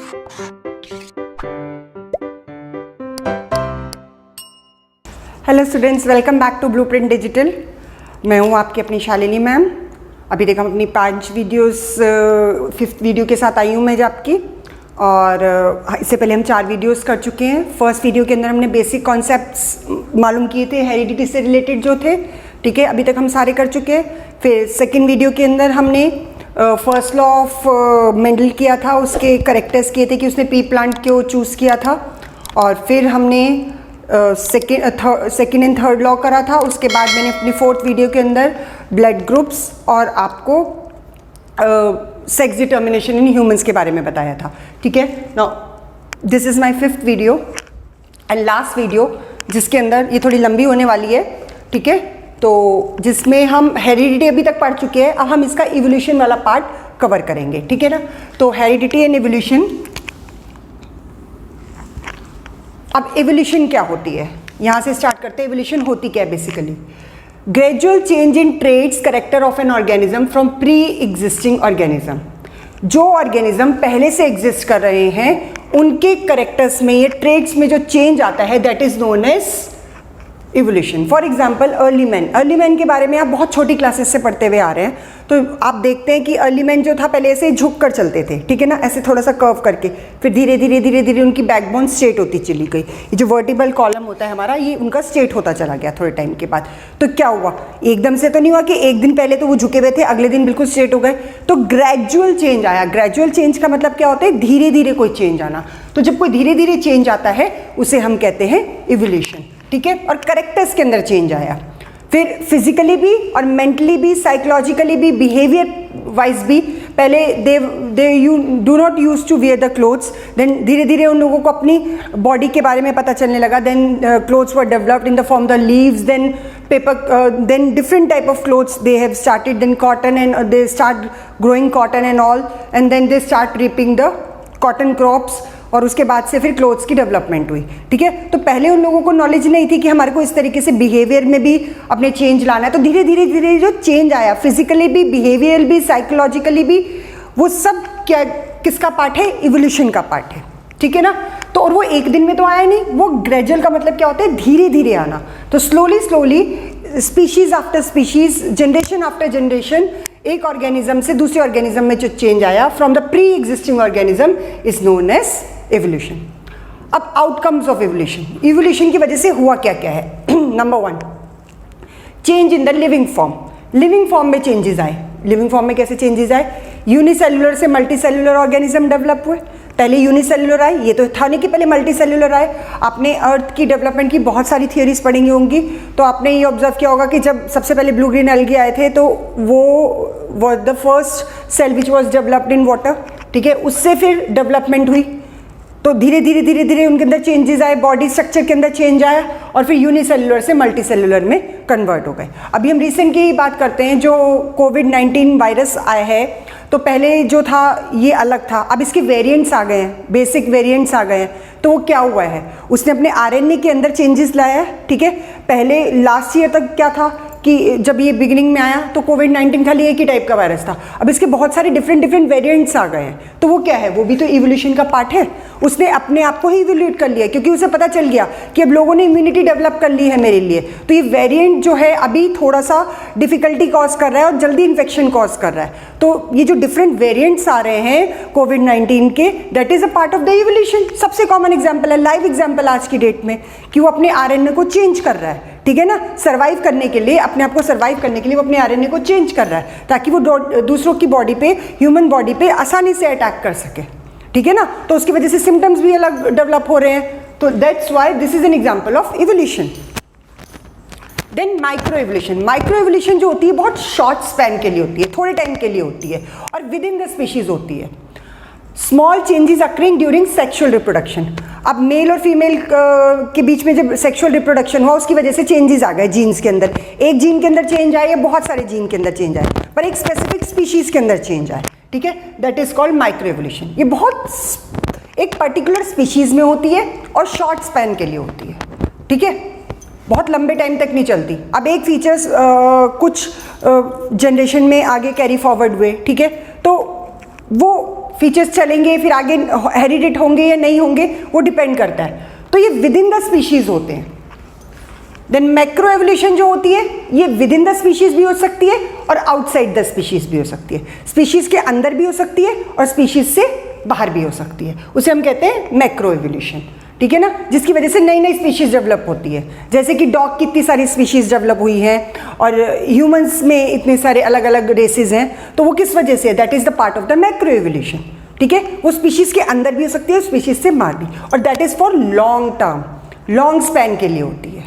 Hello students, welcome back to Blueprint Digital. मैं हूँ आपकी अपनी शालिनी मैम। अभी तक हम अपनी 5 वीडियोस 5th वीडियो के साथ आई हूँ मैं आपकी, और इससे पहले हम 4 वीडियोस कर चुके हैं। फर्स्ट वीडियो के अंदर हमने बेसिक कॉन्सेप्ट्स मालूम किए थे, हेरिडिटी से रिलेटेड जो थे, ठीक है, अभी तक हम सारे कर चुके हैं। फिर सेकेंड वीडियो के अंदर हमने फर्स्ट लॉ ऑफ मेंडल किया था, उसके करेक्टर्स किए थे कि उसने पी प्लांट क्यों चूज़ किया था, और फिर हमने सेकेंड एंड थर्ड लॉ करा था। उसके बाद मैंने अपनी 4th वीडियो के अंदर ब्लड ग्रुप्स और आपको सेक्स डिटर्मिनेशन इन ह्यूमंस के बारे में बताया था, ठीक है। Now this is my 5th video and last video, जिसके अंदर ये थोड़ी लंबी होने वाली है, ठीक है, तो जिसमें हम हेरिडिटी अभी तक पढ़ चुके हैं। अब हम इसका इवोल्यूशन वाला पार्ट कवर करेंगे, ठीक है ना। तो हेरिडिटी एंड इवोल्यूशन। अब एवोल्यूशन क्या होती है, यहाँ से स्टार्ट करते हैं। एवोल्यूशन होती क्या है basically? Gradual change in traits character of an organism from pre existing organism. जो ऑर्गेनिज्म पहले से एग्जिस्ट कर रहे हैं उनके करेक्टर्स में, ये ट्रेट्स में जो चेंज आता है, that is known as evolution. For example early man. Early man के बारे में आप बहुत छोटी क्लासेस से पढ़ते हुए आ रहे हैं, तो आप देखते हैं कि अर्ली मैन जो था पहले ऐसे झुक कर चलते थे, ठीक है ना, ऐसे थोड़ा सा कर्व करके, फिर धीरे धीरे धीरे धीरे उनकी बैकबोन स्ट्रेट होती चली गई। ये जो वर्टिबल कॉलम होता है हमारा, ये उनका स्ट्रेट होता चला गया थोड़े टाइम के बाद। तो क्या हुआ, एकदम से तो नहीं हुआ कि एक दिन पहले तो वो झुके हुए थे, अगले दिन बिल्कुल स्ट्रेट हो गए, तो ग्रेजुअल चेंज आया। ग्रेजुअल चेंज का मतलब क्या होता है? धीरे धीरे कोई चेंज आना। तो जब कोई धीरे धीरे चेंज आता है उसे हम कहते हैं इवोल्यूशन, ठीक है। और करेक्टर्स के अंदर चेंज आया, फिर फिजिकली भी और मेंटली भी, साइकोलॉजिकली भी, बिहेवियर वाइज भी। पहले they you do not use to wear the clothes, then धीरे धीरे उन लोगों को अपनी बॉडी के बारे में पता चलने लगा। Then clothes were developed in the form the leaves, then paper, then different type of clothes they have started, then cotton, and they start growing cotton and all, and then they start reaping the cotton crops, और उसके बाद से फिर clothes की development हुई, ठीक है। तो पहले उन लोगों को नॉलेज नहीं थी कि हमारे को इस तरीके से बिहेवियर में भी अपने चेंज लाना है। तो धीरे धीरे धीरे जो चेंज आया, फिजिकली भी, बिहेवियर भी, साइकोलॉजिकली भी, वो सब क्या किसका पार्ट है? इवोल्यूशन का पार्ट है, ठीक है ना। तो और वो एक दिन में तो आया नहीं, वो ग्रेजुअल का मतलब क्या होता है? धीरे धीरे आना। तो slowly slowly, species after species, generation after generation, एक ऑर्गेनिज्म से दूसरे ऑर्गेनिज्म में जो चेंज आया from the pre existing organism is known as evolution. अब आउटकम्स ऑफ एवोल्यूशन। इवोल्यूशन की वजह से हुआ क्या क्या है? Number 1, change in the living form. Living form में चेंजेस आए। लिविंग फॉर्म में कैसे चेंजेस आए? यूनिसेल्युलर से मल्टीसेल्युलर ऑर्गेनिज्म डेवलप हुए। पहले यूनिसेल्युलर आए, ये तो था नहीं कि पहले मल्टीसेल्युलर आए। आपने अर्थ की डेवलपमेंट की बहुत सारी थियोरीज पढ़ी होंगी, तो आपने ये ऑब्जर्व किया होगा कि जब सबसे पहले ब्लू ग्रीन एल्गी आए थे तो वो the first cell which was developed in water, ठीक है। उससे फिर डेवलपमेंट हुई, तो धीरे धीरे धीरे धीरे उनके अंदर चेंजेस आए, बॉडी स्ट्रक्चर के अंदर चेंज आया, और फिर यूनिसेल्युलर से मल्टीसेल्युलर में कन्वर्ट हो गए। अभी हम रिसेंट की बात करते हैं, जो कोविड-19 वायरस आया है, तो पहले जो था ये अलग था, अब इसके वेरिएंट्स आ गए हैं, बेसिक वेरिएंट्स आ गए हैं। तो वो क्या हुआ है? उसने अपने आरएनए के अंदर चेंजेस लाया है, ठीक है। पहले लास्ट ईयर तक क्या था कि जब ये बिगिनिंग में आया तो कोविड-19 खाली एक ही टाइप का वायरस था, अब इसके बहुत सारे डिफरेंट वेरिएंट्स आ गए हैं। तो वो क्या है? वो भी तो इवोल्यूशन का पार्ट है। उसने अपने आप को ही इवोल्यूट कर लिया, क्योंकि उसे पता चल गया कि अब लोगों ने इम्यूनिटी डेवलप कर ली है मेरे लिए, तो ये वेरिएंट जो है अभी थोड़ा सा डिफिकल्टी कॉज कर रहा है और जल्दी इन्फेक्शन कॉज कर रहा है। तो ये जो डिफरेंट वेरिएंट्स आ रहे हैं कोविड-19 के, that is a part of the evolution. सबसे कॉमन एग्जाम्पल है, लाइव एग्जाम्पल आज की डेट में, कि वो अपने आरएनए को चेंज कर रहा है, ठीक है ना। सर्वाइव करने के लिए, अपने आप को सर्वाइव करने के लिए वो अपने आरएनए को चेंज कर रहा है, ताकि वो दूसरों की बॉडी पे, ह्यूमन बॉडी पे आसानी से अटैक कर सके, ठीक है ना। तो उसकी वजह से सिम्टम्स भी अलग डेवलप हो रहे हैं। तो that's why this is an example of evolution. Then micro evolution. Micro evolution जो होती है बहुत शॉर्ट स्पैन के लिए होती है, थोड़े टाइम के लिए होती है, और विद इन द स्पीशीज होती है। Small changes occurring during sexual reproduction. अब मेल और फीमेल के बीच में जब सेक्सुअल रिप्रोडक्शन हुआ, उसकी वजह से चेंजेस आ गए जीन्स के अंदर। एक जीन के अंदर चेंज आए या बहुत सारे जीन के अंदर चेंज आए, पर एक स्पेसिफिक स्पीशीज के अंदर चेंज आए, ठीक है। That is called micro evolution. ये बहुत एक पर्टिकुलर स्पीशीज में होती है और शॉर्ट स्पैन के लिए होती है, ठीक है, बहुत लंबे टाइम तक नहीं चलती। अब एक फीचर्स कुछ जनरेशन में आगे कैरी फॉरवर्ड हुए, ठीक है, तो वो फीचर्स चलेंगे, फिर आगे हेरिडिट होंगे या नहीं होंगे, वो डिपेंड करता है। तो ये विद इन द स्पीशीज होते हैं। देन मैक्रो एवोल्यूशन जो होती है ये विद इन द स्पीशीज भी हो सकती है और आउटसाइड द स्पीशीज भी हो सकती है। स्पीशीज के अंदर भी हो सकती है और स्पीशीज से बाहर भी हो सकती है, उसे हम कहते हैं मैक्रो एवोल्यूशन, ठीक है ना, जिसकी वजह से नई नई स्पीशीज डेवलप होती है। जैसे कि डॉग की इतनी सारी स्पीशीज डेवलप हुई हैं और ह्यूमंस में इतने सारे अलग अलग रेसेस हैं, तो वो किस वजह से, that is the part of the macro evolution, ठीक है। वो स्पीशीज के अंदर भी हो सकती है, स्पीशीज से बाहर भी, और that is for long term, long span के लिए होती है,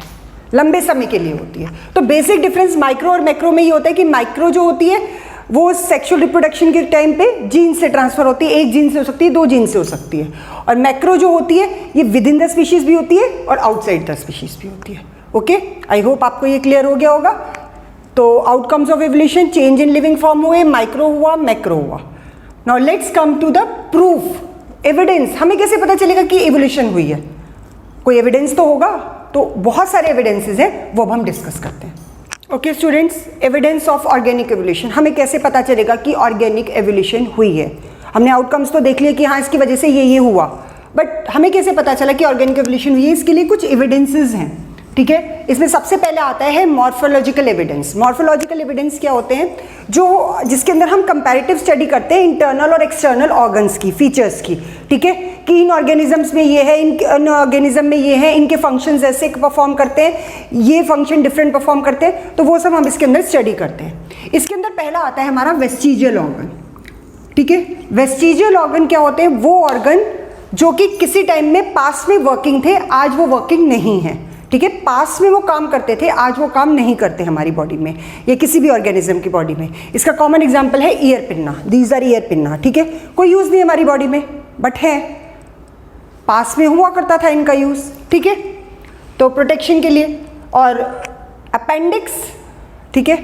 लंबे समय के लिए होती है। तो बेसिक डिफरेंस माइक्रो और मैक्रो में ये होता है कि माइक्रो जो होती है वो सेक्सुअल रिप्रोडक्शन के टाइम पे जीन से ट्रांसफर होती है, एक जीन से हो सकती है, दो जीन से हो सकती है। और मैक्रो जो होती है ये विद इन द स्पीशीज भी होती है और आउटसाइड द स्पीशीज भी होती है। ओके, आई होप आपको ये क्लियर हो गया होगा। तो outcomes of evolution, change in living form हुए, माइक्रो हुआ, मैक्रो हुआ। Now let's come to the proof, evidence. हमें कैसे पता चलेगा कि एवोल्यूशन हुई है? कोई एविडेंस तो होगा, तो बहुत सारे एविडेंसेस हैं, वो अब हम डिस्कस करते हैं। Okay students, evidence of organic evolution. हमें कैसे पता चलेगा कि ऑर्गेनिक एवोल्यूशन हुई है? हमने आउटकम्स तो देख लिए कि हाँ इसकी वजह से ये हुआ, बट हमें कैसे पता चला कि ऑर्गेनिक एवोल्यूशन हुई है? इसके लिए कुछ एविडेंसेस हैं, ठीक है। इसमें सबसे पहले आता है मॉर्फोलॉजिकल एविडेंस। मॉर्फोलॉजिकल एविडेंस क्या होते हैं? जो जिसके अंदर हम कंपैरेटिव स्टडी करते हैं इंटरनल और एक्सटर्नल ऑर्गन्स की, फीचर्स की, ठीक है, कि इन ऑर्गेनिजम्स में ये है, इन ऑर्गेनिज्म में ये है, इनके फंक्शंस ऐसे परफॉर्म करते हैं, ये फंक्शन डिफरेंट परफॉर्म करते हैं, तो वो सब हम इसके अंदर स्टडी करते हैं। इसके अंदर पहला आता है हमारा वेस्टिजियल ऑर्गन, ठीक है। वेस्टिजियल ऑर्गन क्या होते हैं? वो ऑर्गन जो कि किसी टाइम में पास में वर्किंग थे, आज वो वर्किंग नहीं है, ठीक है। पास में वो काम करते थे, आज वो काम नहीं करते हमारी बॉडी में या किसी भी ऑर्गेनिज्म की बॉडी में। इसका कॉमन एग्जांपल है ear pinna, these are ear pinna, ठीक है। कोई यूज़ नहीं हमारी बॉडी में, बट है, पास में हुआ करता था इनका यूज़, ठीक है, तो प्रोटेक्शन के लिए। और अपेंडिक्स, ठीक है,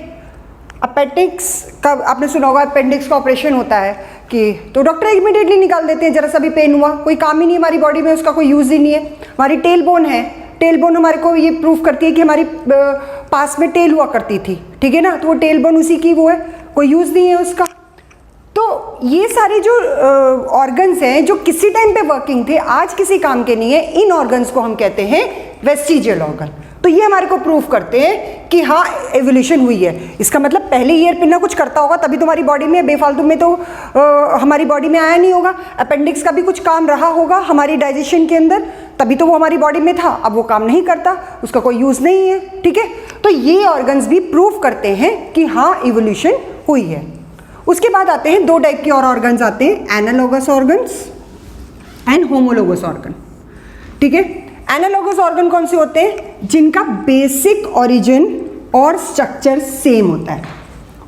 अपेंडिक्स का आपने सुना होगा, अपेंडिक्स का ऑपरेशन होता है कि तो डॉक्टर इमीडिएटली निकाल देते हैं, जरा सा भी पेन हुआ, कोई काम ही नहीं हमारी बॉडी में, उसका कोई यूज़ ही नहीं है। हमारी टेल बोन है, टेल बोन हमारे को ये प्रूफ करती है कि हमारी पास में टेल हुआ करती थी, ठीक है ना, तो वो टेल बोन उसी की वो है, कोई यूज़ नहीं है उसका। तो ये सारे जो ऑर्गन्स हैं जो किसी टाइम पे वर्किंग थे, आज किसी काम के नहीं है, इन ऑर्गन्स को हम कहते हैं वेस्टिजियल ऑर्गन। तो ये हमारे को प्रूफ करते हैं कि हाँ एवोल्यूशन हुई है। इसका मतलब पहले ईयर पिन्ना कुछ करता होगा तभी तुम्हारी बॉडी में, बेफालतू में तो हमारी बॉडी में आया नहीं होगा। अपेंडिक्स का भी कुछ काम रहा होगा हमारी डाइजेशन के अंदर, तभी तो वो हमारी बॉडी में था, अब वो काम नहीं करता, उसका कोई यूज़ नहीं है, ठीक है। तो ये ऑर्गन्स भी प्रूफ करते हैं कि हाँ इवोल्यूशन हुई है। उसके बाद आते हैं दो टाइप के और ऑर्गन्स आते हैं, analogous organs and homologous organ, ठीक है। एनालॉगस ऑर्गन कौन से होते हैं? जिनका बेसिक ओरिजिन और स्ट्रक्चर सेम होता है।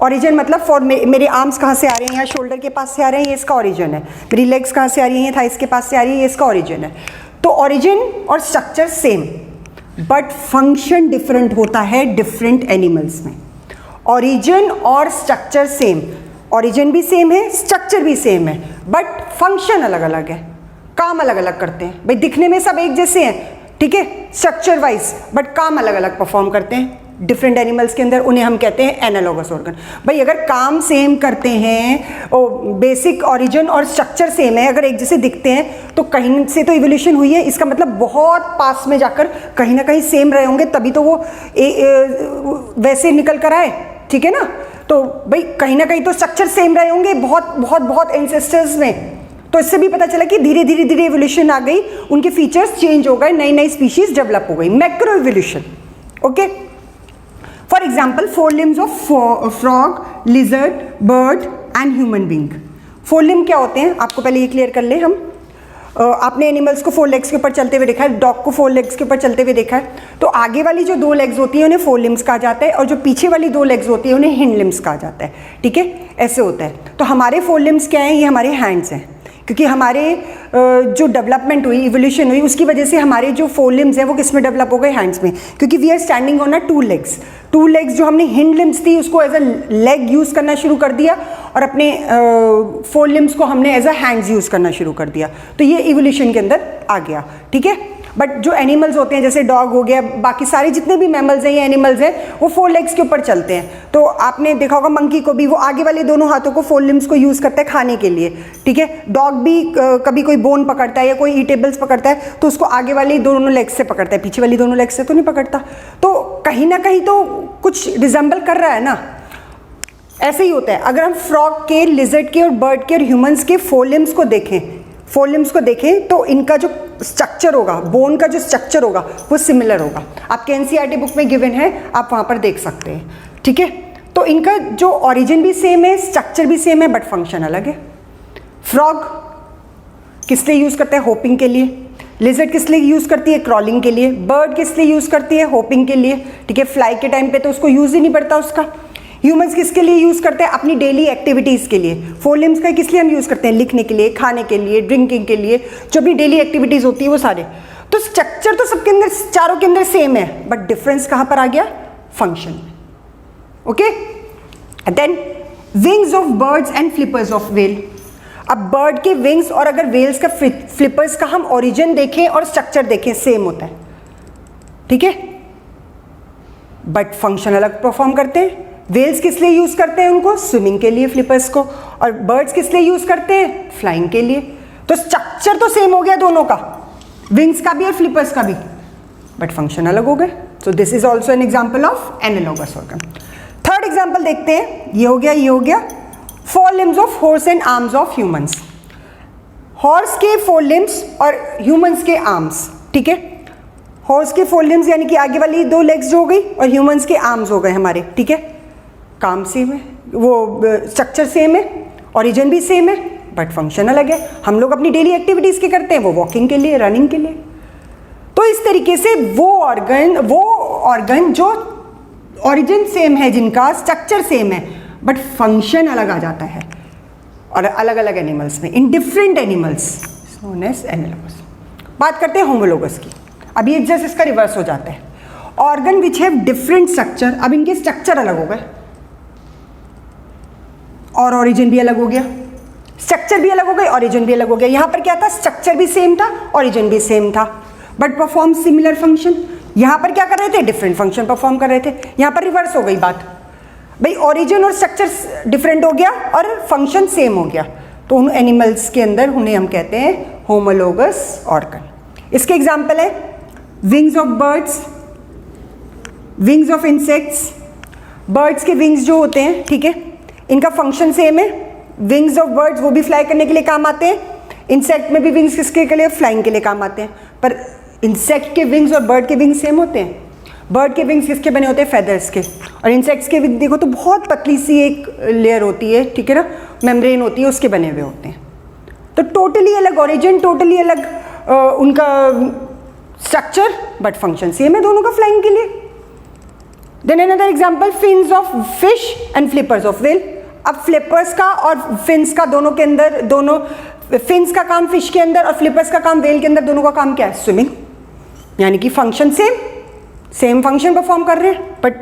ओरिजिन मतलब फॉर मेरे आर्म्स कहाँ से आ रहे हैं, यहाँ शोल्डर के पास से आ रहे हैं, ये इसका ओरिजिन है। मेरी लेग्स कहाँ से आ रही हैं, थाइस के पास से आ रही है, ये इसका ओरिजिन है। तो ओरिजिन और structure same, but function different होता है डिफरेंट एनिमल्स में। ओरिजिन और स्ट्रक्चर सेम, ओरिजिन भी सेम है, स्ट्रक्चर भी सेम है, बट फंक्शन अलग अलग है, काम अलग अलग करते हैं। भाई दिखने में सब एक जैसे हैं, ठीक है, स्ट्रक्चर वाइज, बट काम अलग अलग परफॉर्म करते हैं डिफरेंट एनिमल्स के अंदर, उन्हें हम कहते हैं एनालॉगस ऑर्गन। भाई अगर काम सेम करते हैं, बेसिक ओरिजिन और स्ट्रक्चर सेम है, अगर एक जैसे दिखते हैं, तो कहीं से तो इवोल्यूशन हुई है। इसका मतलब बहुत पास में जाकर कहीं ना कहीं सेम रहे होंगे, तभी तो वो वैसे निकल कर आए, ठीक है ना। तो भाई कहीं ना कहीं तो स्ट्रक्चर सेम रहे होंगे बहुत बहुत बहुत एंसेस्टर्स में। तो इससे भी पता चला कि धीरे धीरे धीरे इवोल्यूशन आ गई, उनके फीचर्स चेंज हो गए, नई नई स्पीशीज डेवलप हो गई, macro evolution. Okay, for example 4 limbs of frog, lizard, bird and human being. 4 limb क्या होते हैं आपको पहले ये क्लियर कर ले हम। आपने एनिमल्स को 4 legs के ऊपर चलते हुए देखा है, डॉग को 4 legs के ऊपर चलते हुए देखा है। तो आगे वाली जो 2 legs होती है उन्हें 4 limbs कहा जाता है, और जो पीछे वाली 2 legs होती है उन्हें हिंड limbs कहा जाता है, ठीक है, ऐसे होता है। तो हमारे 4 limbs क्या हैं? ये हमारे हैंड्स हैं, क्योंकि हमारे जो डेवलपमेंट हुई, इवोल्यूशन हुई, उसकी वजह से हमारे जो 4 limbs हैं वो किस में डेवलप हो गए? हैंड्स में, क्योंकि we are standing on a 2 legs। 2 legs जो हमने हिंड लिम्स थी उसको एज अ लेग यूज़ करना शुरू कर दिया, और अपने 4 limbs को हमने एज अ हैंड्स यूज़ करना शुरू कर दिया। तो ये इवोल्यूशन के अंदर आ गया, ठीक है। बट जो एनिमल्स होते हैं जैसे डॉग हो गया, बाकी सारे जितने भी मैमल्स हैं या एनिमल्स हैं वो 4 लेग्स के ऊपर चलते हैं। तो आपने देखा होगा मंकी को भी वो आगे वाले दोनों हाथों को 4 लिम्स को यूज़ करता है खाने के लिए, ठीक है। डॉग भी कभी कोई बोन पकड़ता है या कोई ईटेबल्स पकड़ता है तो उसको आगे वाली दोनों लेग्स से पकड़ता है, पीछे वाली दोनों लेग्स से तो नहीं पकड़ता। तो कहीं ना कहीं तो कुछ रिजेंबल कर रहा है ना। ऐसे ही होता है अगर हम फ्रॉग के, लिजर्ड के और बर्ड के और ह्यूमंस के 4 लिम्स को देखें, 4 लिम्स को देखें तो इनका जो स्ट्रक्चर होगा, बोन का जो स्ट्रक्चर होगा वो सिमिलर होगा। आपके एनसीईआरटी बुक में गिवन है, आप वहाँ पर देख सकते हैं, ठीक है। तो इनका जो ओरिजिन भी सेम है, स्ट्रक्चर भी सेम है, बट फंक्शन अलग है। फ्रॉग किस लिए यूज़ करते हैं? होपिंग के लिए। लिजर्ड किस लिए यूज़ करती है? क्रॉलिंग के लिए। बर्ड किस लिए यूज़ करती है? होपिंग के लिए, ठीक है। फ्लाई के टाइम पे तो उसको यूज़ ही नहीं पड़ता उसका। ह्यूमंस किसके लिए यूज़ करते हैं? अपनी डेली एक्टिविटीज़ के लिए। 4 लिम्स का किस लिए हम यूज़ करते हैं? लिखने के लिए, खाने के लिए, ड्रिंकिंग के लिए, जो भी डेली एक्टिविटीज़ होती है वो सारे। तो स्ट्रक्चर तो सबके अंदर, चारों के अंदर सेम है, बट डिफरेंस कहाँ पर आ गया? फंक्शन में। Okay, then wings of birds and flippers of whale. अब बर्ड के विंग्स और अगर व्हेल्स का फ्लिपर्स का हम ओरिजिन देखें और स्ट्रक्चर देखें, सेम होता है, ठीक है, बट फंक्शन अलग परफॉर्म करते हैं। व्हेल्स किस लिए यूज़ करते हैं उनको? स्विमिंग के लिए, फ्लिपर्स को। और बर्ड्स किस लिए यूज़ करते हैं? फ्लाइंग के लिए। तो स्ट्रक्चर तो सेम हो गया दोनों का, विंग्स का भी और फ्लिपर्स का भी, बट फंक्शन अलग हो गए। सो this is also an example of analogous organ. Third example देखते हैं, ये हो गया, ये हो गया। 4 limbs of horse and arms of humans. Horse के 4 लिम्स और ह्यूमंस के आर्म्स, ठीक है। हॉर्स के 4 लिम्स यानी कि आगे वाली 2 लेग्स जो हो गई, और ह्यूमंस के आर्म्स हो गए हमारे, ठीक है। काम सेम है, वो स्ट्रक्चर सेम है, ओरिजिन भी सेम है, बट फंक्शन अलग है। हम लोग अपनी डेली एक्टिविटीज़ के करते हैं, वो वॉकिंग के लिए, रनिंग के लिए। तो इस तरीके से वो ऑर्गन जो ओरिजिन सेम है, जिनका स्ट्रक्चर सेम है, बट फंक्शन अलग आ जाता है, और अलग अलग एनिमल्स में, in different animals, known as analogous. बात करते हैं होमोलोगस की। अब ये जस्ट इसका रिवर्स हो जाता है, organ which have different structure. अब इनके स्ट्रक्चर अलग हो गए और ओरिजिन भी अलग हो गया, स्ट्रक्चर भी अलग हो गई, ओरिजिन भी अलग हो गया। यहाँ पर क्या था? स्ट्रक्चर भी सेम था, ओरिजिन भी सेम था, बट परफॉर्म सिमिलर फंक्शन। यहाँ पर क्या कर रहे थे? डिफरेंट फंक्शन परफॉर्म कर रहे थे। यहाँ पर रिवर्स हो गई बात, भाई ओरिजिन और स्ट्रक्चर डिफरेंट हो गया और फंक्शन सेम हो गया। तो उन एनिमल्स के अंदर उन्हें हम कहते हैं होमोलोगस ऑर्गन। इसके एग्जाम्पल है wings of birds, wings of insects. Birds के विंग्स जो होते हैं, ठीक है, इनका फंक्शन सेम है। विंग्स ऑफ बर्ड्स वो भी फ्लाई करने के लिए काम आते हैं, इंसेक्ट में भी विंग्स किसके लिए? फ्लाइंग के लिए काम आते हैं। पर इंसेक्ट के विंग्स और बर्ड के विंग्स सेम होते हैं। बर्ड के विंग्स किसके बने होते हैं? फेदर्स के। और इंसेक्ट्स के विंग देखो तो बहुत पतली सी एक लेयर होती है, ठीक है ना, मेम्ब्रेन होती है, उसके बने हुए होते हैं। तो टोटली अलग ओरिजिन, टोटली अलग उनका स्ट्रक्चर, बट फंक्शन सेम है दोनों का फ्लाइंग के लिए। Then another example, fins of fish and flippers of whale. अब फ्लिपर्स का और फिन्स का दोनों के अंदर, दोनों फिन्स का काम फिश के अंदर और फ्लिपर्स का काम व्हेल के अंदर, दोनों का काम क्या है? स्विमिंग। यानी कि फंक्शन सेम फंक्शन परफॉर्म कर रहे हैं, बट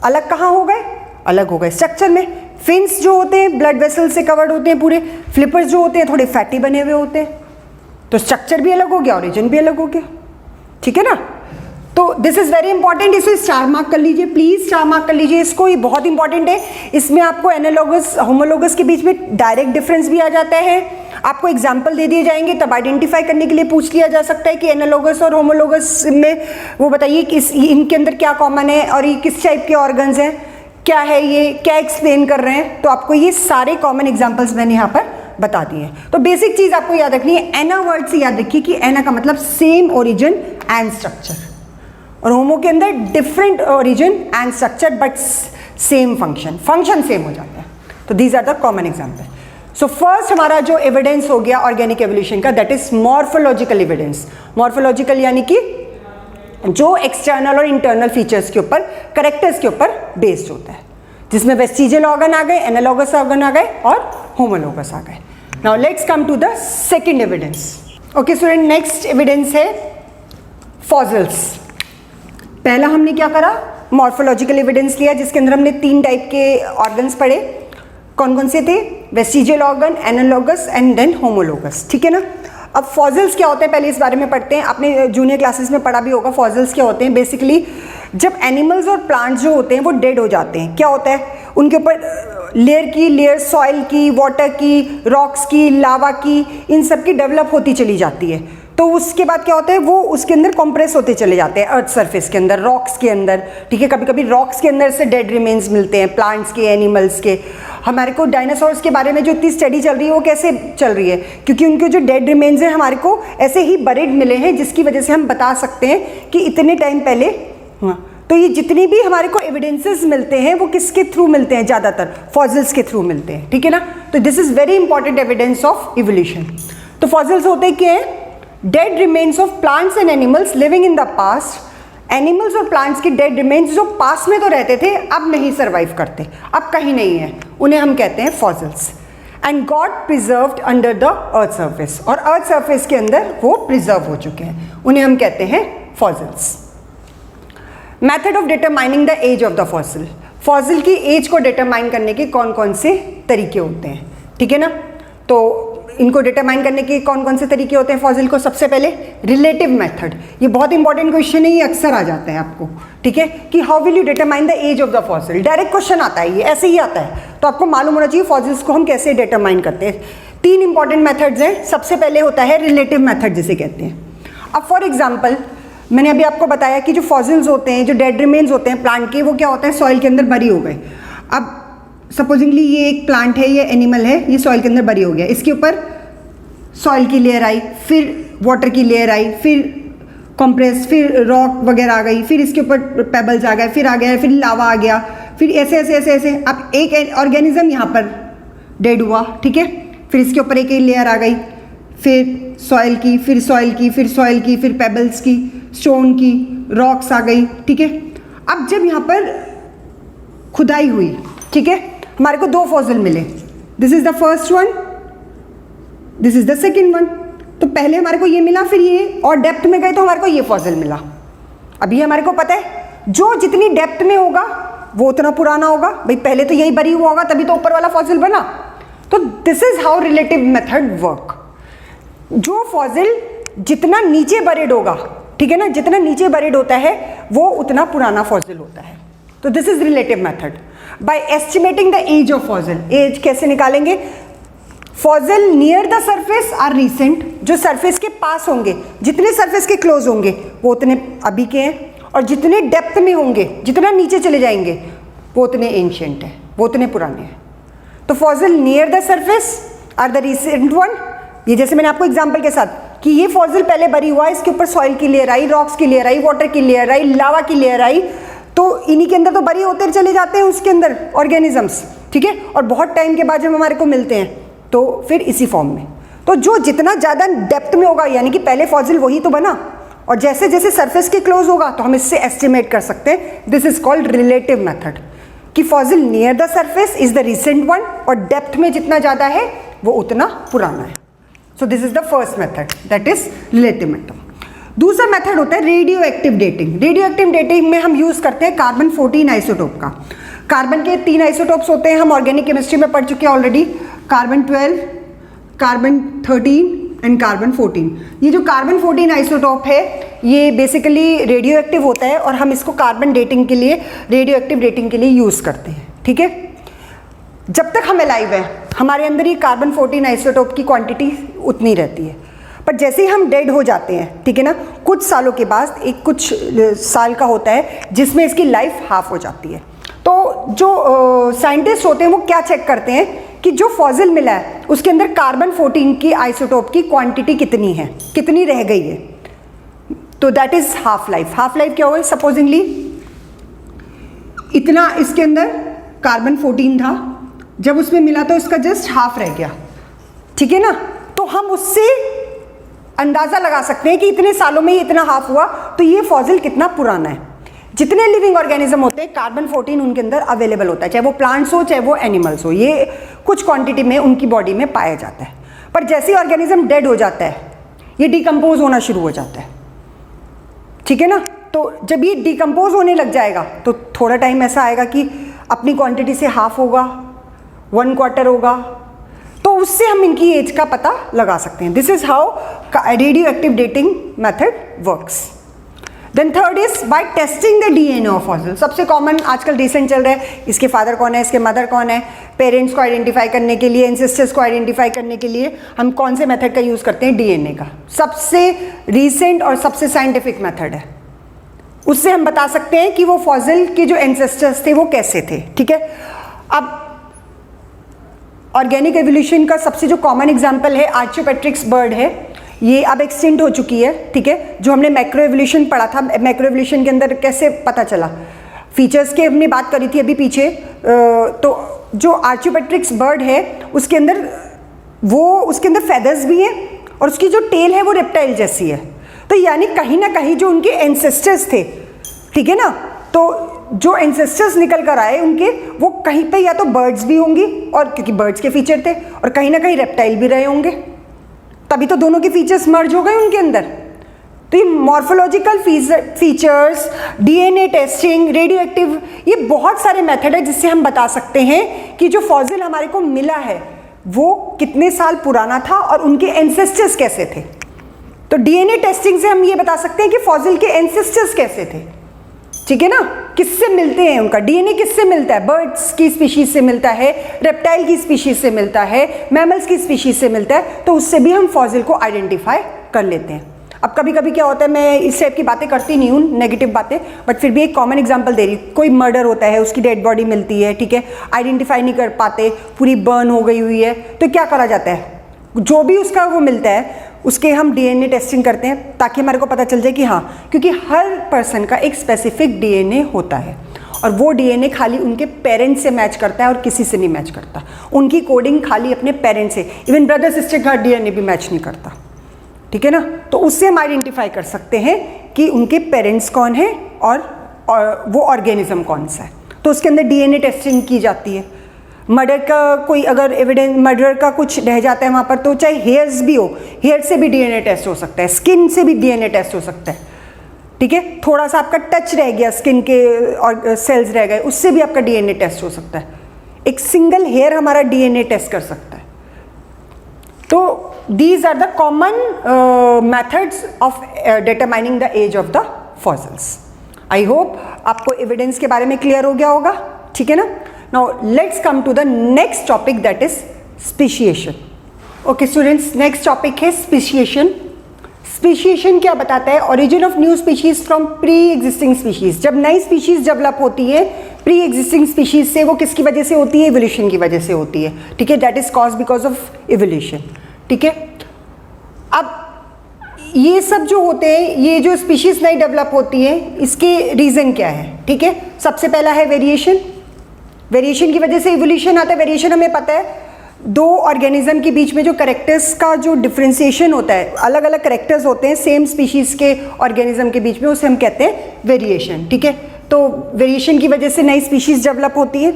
अलग कहाँ हो गए? अलग हो गए स्ट्रक्चर में। फिन्स जो होते हैं ब्लड वेसल से कवर्ड होते हैं पूरे, फ्लिपर्स जो होते हैं थोड़े फैटी बने हुए होते हैं। तो स्ट्रक्चर भी अलग हो गया, ओरिजिन भी अलग हो गया, ठीक है ना। तो दिस इज वेरी इंपॉर्टेंट, इसको स्टार मार्क कर लीजिए, प्लीज स्टार मार्क कर लीजिए इसको, ये बहुत इंपॉर्टेंट है। इसमें आपको एनालॉगस होमोलोगस के बीच में डायरेक्ट डिफरेंस भी आ जाता है, आपको एग्जाम्पल दे दिए जाएंगे, तब आइडेंटिफाई करने के लिए पूछ लिया जा सकता है कि एनालॉगस और होमोलोगस में वो बताइए कि इनके अंदर क्या कॉमन है और ये किस टाइप के ऑर्गन्स हैं, क्या है ये, क्या एक्सप्लेन कर रहे हैं। तो आपको ये सारे कॉमन एग्जाम्पल्स मैंने यहाँ पर बता दिए। तो बेसिक चीज आपको याद रखनी है, एना वर्ड से याद रखिए कि एना का मतलब सेम ओरिजिन एंड स्ट्रक्चर, और होमो के अंदर different origin and structure but same function same हो जाता है। तो these are the common example. So first हमारा जो एविडेंस हो गया ऑर्गेनिक एवोल्यूशन का, that is morphological evidence. Morphological यानी कि जो एक्सटर्नल और इंटरनल फीचर्स के ऊपर, करेक्टर्स के ऊपर बेस्ड होता है, जिसमें वेस्टिजियल ऑर्गन आ गए, एनालॉगस ऑर्गन आ गए और होमोलोगस आ गए। Now let's come to the second evidence. Okay student, next evidence है फॉसिल्स। पहला हमने क्या करा? मॉर्फोलॉजिकल एविडेंस लिया, जिसके अंदर हमने 3 टाइप के ऑर्गन्स पढ़े। कौन कौन से थे? Vestigial organ, analogous and then homologous, ठीक है ना। अब फॉसिल्स क्या होते हैं पहले इस बारे में पढ़ते हैं, आपने जूनियर क्लासेस में पढ़ा भी होगा फॉसिल्स क्या होते हैं। बेसिकली जब एनिमल्स और प्लांट्स जो होते हैं वो डेड हो जाते हैं, क्या होता है उनके ऊपर लेयर सॉइल की, वाटर की, रॉक्स की, लावा की, इन सब की डेवलप होती चली जाती है। तो उसके बाद क्या होता है वो उसके अंदर कंप्रेस होते चले जाते हैं अर्थ सरफेस के अंदर, रॉक्स के अंदर, ठीक है। कभी कभी रॉक्स के अंदर से डेड रिमेन्स मिलते हैं, प्लांट्स के, एनिमल्स के। हमारे को डायनासोर्स के बारे में जो इतनी स्टडी चल रही है वो कैसे चल रही है, क्योंकि उनके जो डेड रिमेन्स हैं हमारे को ऐसे ही बरीड मिले हैं, जिसकी वजह से हम बता सकते हैं कि इतने टाइम पहले। हाँ, तो ये जितनी भी हमारे को एविडेंसेस मिलते हैं वो किसके थ्रू मिलते हैं, ज़्यादातर फॉसिल्स के थ्रू मिलते हैं, ठीक है ना। तो this is very important evidence of evolution. तो फॉसिल्स होते क्या है, dead remains of plants and animals living in the past. Animals और प्लांट्स की डेड रिमेन्स जो पास्ट में तो रहते थे अब नहीं सर्वाइव करते, अब कहीं नहीं है, उन्हें हम कहते हैं fossils. And God preserved under the earth surface, और अर्थ सर्फेस के अंदर वो प्रिजर्व हो चुके हैं, उन्हें हम कहते हैं fossils. Method of determining the age of the fossil, fossil की एज को डिटरमाइन करने के कौन कौन से तरीके होते हैं, ठीक है ना। तो इनको डिटरमाइन करने के कौन कौन से तरीके होते हैं फॉसिल को, सबसे पहले रिलेटिव मेथड। ये बहुत इंपॉर्टेंट क्वेश्चन है, ये अक्सर आ जाता है आपको, ठीक है, कि how will you determine the age of the fossil. Direct question आता है, ये ऐसे ही आता है, तो आपको मालूम होना चाहिए फॉसिल्स को हम कैसे डिटरमाइन करते हैं। 3 इंपॉर्टेंट मेथड्स हैं। सबसे पहले होता है रिलेटिव मेथड जिसे कहते हैं। अब फॉर एग्जाम्पल मैंने अभी आपको बताया कि जो फॉसिल्स होते हैं, जो डेड रिमेन्स होते हैं प्लांट के, वो क्या होते हैं सॉइल के अंदर बरी हो गए। अब सपोजिंगली ये एक प्लांट है, ये एनिमल है, ये सॉइल के अंदर बरी हो गया, इसके ऊपर सॉइल की लेयर आई, फिर वाटर की लेयर आई, फिर कंप्रेस, फिर रॉक वगैरह आ गई, फिर इसके ऊपर पेबल्स आ गए, फिर आ गया, फिर लावा आ गया, फिर ऐसे ऐसे ऐसे ऐसे। अब एक ऑर्गेनिज्म यहाँ पर डेड हुआ, ठीक है, फिर इसके ऊपर एक लेयर आ गई, फिर सॉइल की, फिर सॉइल की, फिर सॉइल की, फिर पेबल्स की, स्टोन की, रॉक्स आ गई, ठीक है। अब जब यहाँ पर खुदाई हुई, ठीक है, हमारे को 2 फॉसिल मिले, this is the first one, this is the second one. तो पहले हमारे को ये मिला, फिर ये, और डेप्थ में गए तो हमारे को ये फॉसिल मिला। अभी हमारे को पता है जो जितनी डेप्थ में होगा वो उतना पुराना होगा, भाई पहले तो यही बरी हुआ होगा तभी तो ऊपर वाला फॉसिल बना। तो this is how relative method work. जो फॉसिल जितना नीचे बरीड होगा, ठीक है ना, जितना नीचे बरीड होता है वो उतना पुराना फॉसिल होता है। तो this is relative method. By estimating the age of fossil, age कैसे निकालेंगे, fossil near the surface are recent, जो सरफेस के पास होंगे, जितने सरफेस के क्लोज होंगे वो उतने अभी के हैं, और जितने डेप्थ में होंगे, जितना नीचे चले जाएंगे वो उतने एंशिएंट है, वो उतने पुराने हैं। तो fossil near the surface are the recent one. ये जैसे मैंने आपको एग्जांपल के साथ कि ये फॉसिल पहले बरी हुआ, इसके ऊपर सॉइल की लेयर आई, रॉक्स की लेयर आई, वाटर की लेयर आई, लावा की लेयर आई, तो इन्हीं के अंदर तो बरी होते चले जाते हैं उसके अंदर ऑर्गेनिजम्स, ठीक है। और बहुत टाइम के बाद जब हमारे को मिलते हैं तो फिर इसी फॉर्म में। तो जो जितना ज़्यादा डेप्थ में होगा, यानी कि पहले फॉसिल वही तो बना, और जैसे जैसे सरफेस के क्लोज होगा तो हम इससे एस्टिमेट कर सकते हैं। This is called relative method, कि fossil near the surface is the recent one, और डेप्थ में जितना ज़्यादा है वो उतना पुराना है। So this is the first method, that is relative method. दूसरा मेथड होता है radioactive dating. Radioactive dating में हम यूज़ करते हैं कार्बन 14 आइसोटोप का। कार्बन के 3 आइसोटोप्स होते हैं, हम ऑर्गेनिक केमिस्ट्री में पढ़ चुके हैं already, carbon 12, carbon 13 and carbon 14। ये जो कार्बन 14 आइसोटोप है ये बेसिकली रेडियो एक्टिव होता है, और हम इसको कार्बन डेटिंग के लिए, रेडियो एक्टिव डेटिंग के लिए यूज़ करते हैं, ठीक है। जब तक हम अलाइव हैं हमारे अंदर ये कार्बन 14 आइसोटोप की क्वांटिटी उतनी रहती है, पर जैसे ही हम डेड हो जाते हैं, ठीक है ना, कुछ सालों के बाद, एक कुछ साल का होता है जिसमें इसकी लाइफ हाफ हो जाती है। तो जो साइंटिस्ट होते हैं वो क्या चेक करते हैं कि जो फॉसिल मिला है उसके अंदर कार्बन 14 की आइसोटोप की क्वांटिटी कितनी है, कितनी रह गई है। तो that is half life. Half life क्या होगा, सपोजिंगली इतना इसके अंदर कार्बन 14 था, जब उसमें मिला तो इसका जस्ट हाफ रह गया, ठीक है ना। तो हम उससे अंदाजा लगा सकते हैं कि इतने सालों में ये इतना हाफ हुआ, तो ये फॉसिल कितना पुराना है। जितने लिविंग ऑर्गेनिज्म होते हैं कार्बन 14 उनके अंदर अवेलेबल होता है, चाहे वो प्लांट्स हो चाहे वो एनिमल्स हो, ये कुछ क्वांटिटी में उनकी बॉडी में पाया जाता है। पर जैसे ही ऑर्गेनिज्म डेड हो जाता है ये डिकम्पोज होना शुरू हो जाता है, ठीक है ना। तो जब ये डिकम्पोज होने लग जाएगा तो थोड़ा टाइम ऐसा आएगा कि अपनी क्वांटिटी से हाफ होगा, 1/4 होगा, तो उससे हम इनकी एज का पता लगा सकते हैं. This is how radioactive dating method works. Then third is by testing the DNA of fossil. सबसे कॉमन आजकल रिसेंट चल रहा है, इसके फादर कौन है, इसके मदर कौन है, पेरेंट्स को आइडेंटिफाई करने के लिए, एंसेस्टर्स को आइडेंटिफाई करने के लिए हम कौन से मेथड का यूज़ करते हैं, डीएनए का. सबसे रिसेंट और सबसे साइंटिफिक मेथड है. उससे हम बता सकते हैं कि वो फॉसिल के जो एंसेस्टर्स थे वो कैसे थे. ठीक है. अब ऑर्गेनिक एवोल्यूशन का सबसे जो कॉमन एग्जाम्पल है आर्चियोपेट्रिक्स बर्ड है. ये अब एक्सटिंक्ट हो चुकी है. ठीक है. जो हमने मैक्रो एवोल्यूशन पढ़ा था, मैक्रो एवोल्यूशन के अंदर कैसे पता चला, फीचर्स के हमने बात करी थी अभी पीछे. तो जो आर्चियोपेट्रिक्स बर्ड है उसके अंदर फेदर्स भी हैं और उसकी जो टेल है वो रेप्टाइल जैसी है. तो यानी कहीं ना कहीं जो उनके एंसेस्टर्स थे, ठीक है ना, तो जो एंसेस्टर्स निकल कर आए उनके, वो कहीं पे या तो बर्ड्स भी होंगी, और क्योंकि बर्ड्स के फीचर थे, और कहीं ना कहीं रेप्टाइल भी रहे होंगे, तभी तो दोनों के फीचर्स मर्ज हो गए उनके अंदर. तो ये morphological features, DNA testing, radio active, ये बहुत सारे मेथड है जिससे हम बता सकते हैं कि जो फॉसिल हमारे को मिला है वो कितने साल पुराना था और उनके एंसेस्टर्स कैसे थे. तो डीएनए टेस्टिंग से हम ये बता सकते हैं कि फॉसिल के एंसेस्टर्स कैसे थे. ठीक है ना. किससे मिलते हैं, उनका डीएनए किससे मिलता है, बर्ड्स की स्पीशीज से मिलता है, रेप्टाइल की स्पीशीज से मिलता है, मैमल्स की स्पीशीज से मिलता है. तो उससे भी हम फॉसिल को आइडेंटिफाई कर लेते हैं. अब कभी कभी क्या होता है, मैं इस टाइप की बातें करती नहीं हूँ, नेगेटिव बातें, बट फिर भी एक कॉमन एग्जांपल दे रही हूँ. कोई मर्डर होता है, उसकी डेड बॉडी मिलती है, ठीक है, आइडेंटिफाई नहीं कर पाते, पूरी बर्न हो गई हुई है, तो क्या करा जाता है, जो भी उसका वो मिलता है उसके हम डीएनए टेस्टिंग करते हैं ताकि हमारे को पता चल जाए कि हाँ, क्योंकि हर पर्सन का एक स्पेसिफिक डीएनए होता है और वो डीएनए खाली उनके पेरेंट्स से मैच करता है और किसी से नहीं मैच करता. उनकी कोडिंग खाली अपने पेरेंट्स से, इवन ब्रदर सिस्टर का डीएनए भी मैच नहीं करता. ठीक है ना. तो उससे हम आइडेंटिफाई कर सकते हैं कि उनके पेरेंट्स कौन है और वो ऑर्गेनिज्म कौन सा है. तो उसके अंदर डीएनए टेस्टिंग की जाती है. मर्डर का कोई अगर एविडेंस, मर्डर का कुछ रह जाता है वहाँ पर, तो चाहे हेयर्स भी हो, हेयर से भी डीएनए टेस्ट हो सकता है, स्किन से भी डीएनए टेस्ट हो सकता है. ठीक है. थोड़ा सा आपका टच रह गया, स्किन के और सेल्स रह गए, उससे भी आपका डीएनए टेस्ट हो सकता है. एक सिंगल हेयर हमारा डीएनए टेस्ट कर सकता है. तो these are the common methods of determining the age of the fossils. I hope आपको एविडेंस के बारे में क्लियर हो गया होगा. ठीक है ना. Now let's come to the next topic, that is speciation. Okay students, next topic है speciation. स्पीशीएशन क्या बताता है, origin of new species from pre existing species. जब नई स्पीशीज डेवलप होती है प्री एग्जिस्टिंग स्पीशीज से, वो किसकी वजह से होती है, इवोल्यूशन की वजह से होती है. ठीक है. That is cause because of evolution. ठीक है. अब ये सब जो होते हैं, ये जो स्पीशीज नई डेवलप होती है, इसके रीज़न क्या है. ठीक है. सबसे पहला है वेरिएशन. वेरिएशन की वजह से इवोल्यूशन आता है. वेरिएशन हमें पता है, दो ऑर्गेनिज्म के बीच में जो करेक्टर्स का जो डिफ्रेंसिएशन होता है, अलग अलग करेक्टर्स होते हैं सेम स्पीशीज के ऑर्गेनिज्म के बीच में, उसे हम कहते हैं वेरिएशन. ठीक है. तो वेरिएशन की वजह से नई स्पीशीज डेवलप होती है.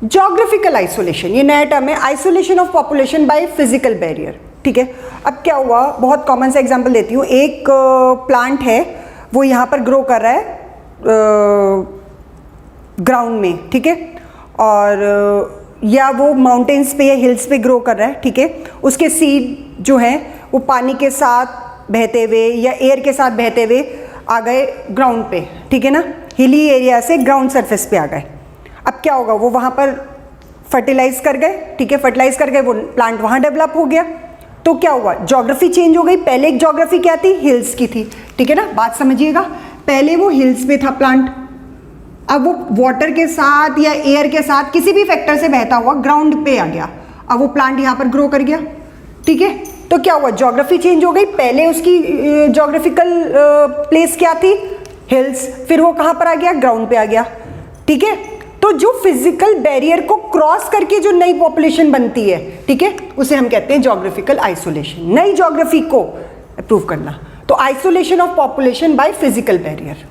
ज्योग्राफिकल आइसोलेशन, ये नया टर्म है. Isolation of population by physical barrier. ठीक है. अब क्या हुआ, बहुत कॉमन सा एग्जांपल देती हूँ. एक प्लांट है, वो यहाँ पर ग्रो कर रहा है ग्राउंड में. ठीक है. और या वो माउंटेन्स पे या हिल्स पे ग्रो कर रहा है. ठीक है. उसके सीड जो हैं वो पानी के साथ बहते हुए या एयर के साथ बहते हुए आ गए ग्राउंड पे. ठीक है ना. हिली एरिया से ग्राउंड सरफेस पे आ गए. अब क्या होगा, वो वहाँ पर फर्टिलाइज कर गए. ठीक है. फर्टिलाइज कर गए, वो प्लांट वहाँ डेवलप हो गया. तो क्या हुआ, ज्योग्राफी चेंज हो गई. पहले एक ज्योग्राफी क्या थी, हिल्स की थी. ठीक है ना. बात समझिएगा, पहले वो हिल्स पे था प्लांट, अब वो वाटर के साथ या एयर के साथ किसी भी फैक्टर से बहता हुआ ग्राउंड पे आ गया. अब वो प्लांट यहाँ पर ग्रो कर गया. ठीक है. तो क्या हुआ, ज्योग्राफी चेंज हो गई. पहले उसकी ज्योग्राफिकल प्लेस क्या थी, हिल्स, फिर वो कहाँ पर आ गया, ग्राउंड पे आ गया. ठीक है. तो जो फिजिकल बैरियर को क्रॉस करके जो नई पॉपुलेशन बनती है, ठीक है, उसे हम कहते हैं ज्योग्राफिकल आइसोलेशन. नई ज्योग्राफी को अप्रूव करना. तो isolation of population by physical barrier.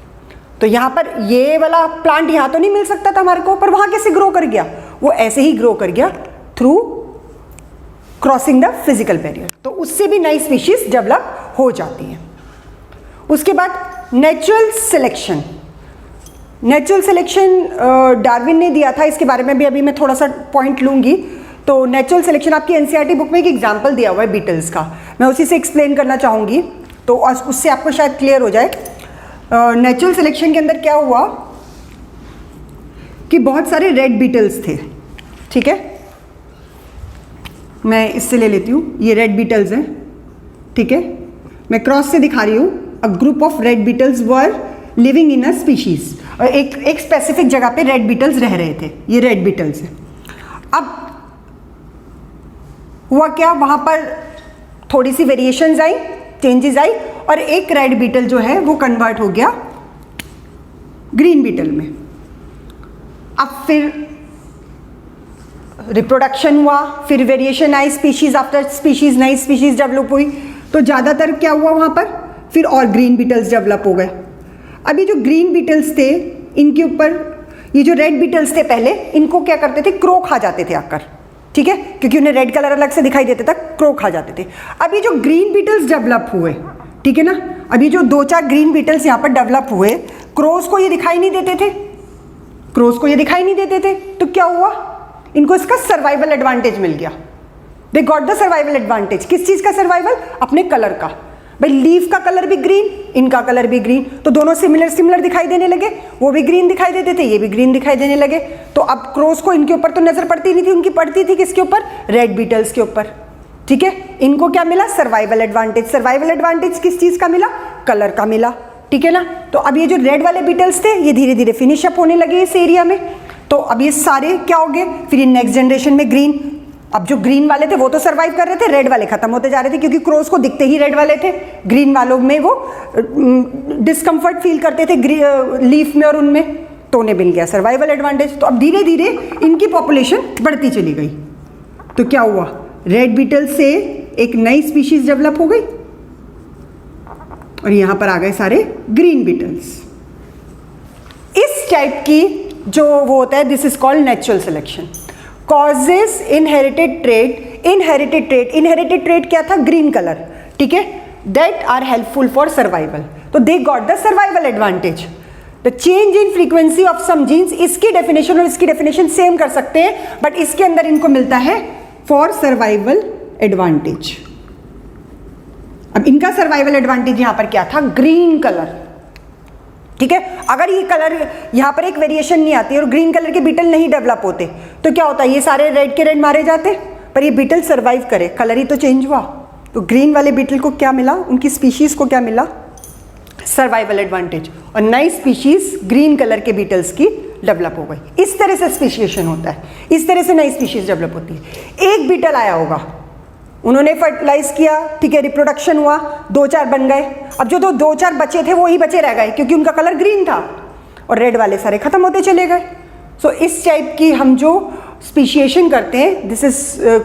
तो यहाँ पर ये वाला प्लांट यहाँ तो नहीं मिल सकता था हमारे को, पर वहाँ कैसे ग्रो कर गया, वो ऐसे ही ग्रो कर गया through crossing the physical barrier. तो उससे भी नई स्पीशीज डेवलप हो जाती है. उसके बाद natural selection. Natural selection Darwin ने दिया था, इसके बारे में भी अभी मैं थोड़ा सा पॉइंट लूँगी तो नेचुरल सिलेक्शन आपकी एनसीईआरटी बुक में एक एग्जाम्पल दिया हुआ है बीटल्स का, मैं उसी से एक्सप्लेन करना चाहूँगी, तो उससे आपको शायद क्लियर हो जाए। नेचुरल सिलेक्शन के अंदर क्या हुआ कि बहुत सारे रेड बीटल्स थे, ठीक है, मैं इससे ले लेती हूँ, ये रेड बीटल्स हैं, ठीक है, मैं क्रॉस से दिखा रही हूँ। A group of red Beatles were living in a species, और एक स्पेसिफिक जगह पे रेड बीटल्स रह रहे थे, ये रेड बीटल्स हैं। अब हुआ क्या, वहाँ पर थोड़ी सी वेरिएशंस आई, चेंजेस आई, और एक रेड बीटल जो है वो कन्वर्ट हो गया ग्रीन बीटल में। अब फिर रिप्रोडक्शन हुआ, फिर वेरिएशन आई, स्पीशीज आफ्टर स्पीशीज, नई स्पीशीज डेवलप हुई, तो ज़्यादातर क्या हुआ वहाँ पर, फिर और ग्रीन बीटल्स डेवलप हो गए। अभी जो ग्रीन बीटल्स थे इनके ऊपर, ये जो रेड बीटल्स थे पहले, इनको क्या करते थे, क्रो खा जाते थे आकर, ठीक है, क्योंकि उन्हें रेड कलर अलग से दिखाई देता था, क्रो खा जाते थे। अभी जो ग्रीन बीटल्स डेवलप हुए, ठीक है ना, अभी जो 2-4 ग्रीन बीटल्स यहाँ पर डेवलप हुए, क्रोस को ये दिखाई नहीं देते थे, क्रोस को ये दिखाई नहीं देते थे, तो क्या हुआ, इनको इसका सर्वाइवल एडवांटेज मिल गया। दे गॉट द सर्वाइवल एडवांटेज। किस चीज़ का सर्वाइवल, अपने कलर का। भाई लीफ का कलर भी ग्रीन, इनका कलर भी ग्रीन, तो दोनों सिमिलर दिखाई देने लगे, वो भी ग्रीन दिखाई देते थे, ये भी ग्रीन दिखाई देने लगे। तो अब क्रोस को इनके ऊपर तो नजर पड़ती नहीं थी, उनकी पड़ती थी किसके ऊपर, रेड बीटल्स के ऊपर, ठीक है। इनको क्या मिला, सर्वाइवल एडवांटेज। सर्वाइवल एडवांटेज किस चीज़ का मिला, कलर का मिला, ठीक है ना। तो अब ये जो रेड वाले बीटल्स थे ये धीरे धीरे फिनिश अप होने लगे इस एरिया में, तो अब ये सारे क्या हो गए, फिर ये नेक्स्ट जनरेशन में ग्रीन। अब जो ग्रीन वाले थे वो तो सर्वाइव कर रहे थे, रेड वाले खत्म होते जा रहे थे, क्योंकि क्रोस को दिखते ही रेड वाले थे, ग्रीन वालों में वो डिस्कम्फर्ट फील करते थे लीफ में और उनमें, तो उन्हें मिल गया सर्वाइवल एडवांटेज। तो अब धीरे धीरे इनकी पॉपुलेशन बढ़ती चली गई। तो क्या हुआ, रेड बीटल से एक नई स्पीशीज डेवलप हो गई, और यहां पर आ गए सारे ग्रीन बीटल्स। इस टाइप की जो वो होता है, this is called natural selection. Causes inherited trait, inherited trait क्या था, ग्रीन कलर, ठीक है, that are helpful for survival, तो they got the survival advantage. The change in frequency of some genes, इसकी डेफिनेशन और इसकी डेफिनेशन सेम कर सकते हैं, बट इसके अंदर इनको मिलता है फॉर सर्वाइवल एडवांटेज। अब इनका सर्वाइवल एडवांटेज यहां पर क्या था, ग्रीन कलर, ठीक है। अगर ये कलर यहाँ पर एक वेरिएशन नहीं आती और ग्रीन कलर के बीटल नहीं डेवलप होते, तो क्या होता है, ये सारे रेड के रेड मारे जाते, पर ये बीटल सर्वाइव करे, कलर ही तो चेंज हुआ। तो ग्रीन वाले बीटल को क्या मिला, उनकी स्पीशीज को क्या मिला, सर्वाइवल एडवांटेज, और नई स्पीशीज ग्रीन कलर के बीटल्स की डेवलप हो गई। इस तरह से स्पीशिएशन होता है, इस तरह से नई स्पीशीज डेवलप होती है। एक बीटल आया होगा, उन्होंने फर्टिलाइज किया, ठीक है, रिप्रोडक्शन हुआ, 2-4 बन गए। अब जो 2-4 बचे थे वो ही बचे रह गए, क्योंकि उनका कलर ग्रीन था, और रेड वाले सारे खत्म होते चले गए। सो इस टाइप की हम जो स्पीशिएशन करते हैं, this is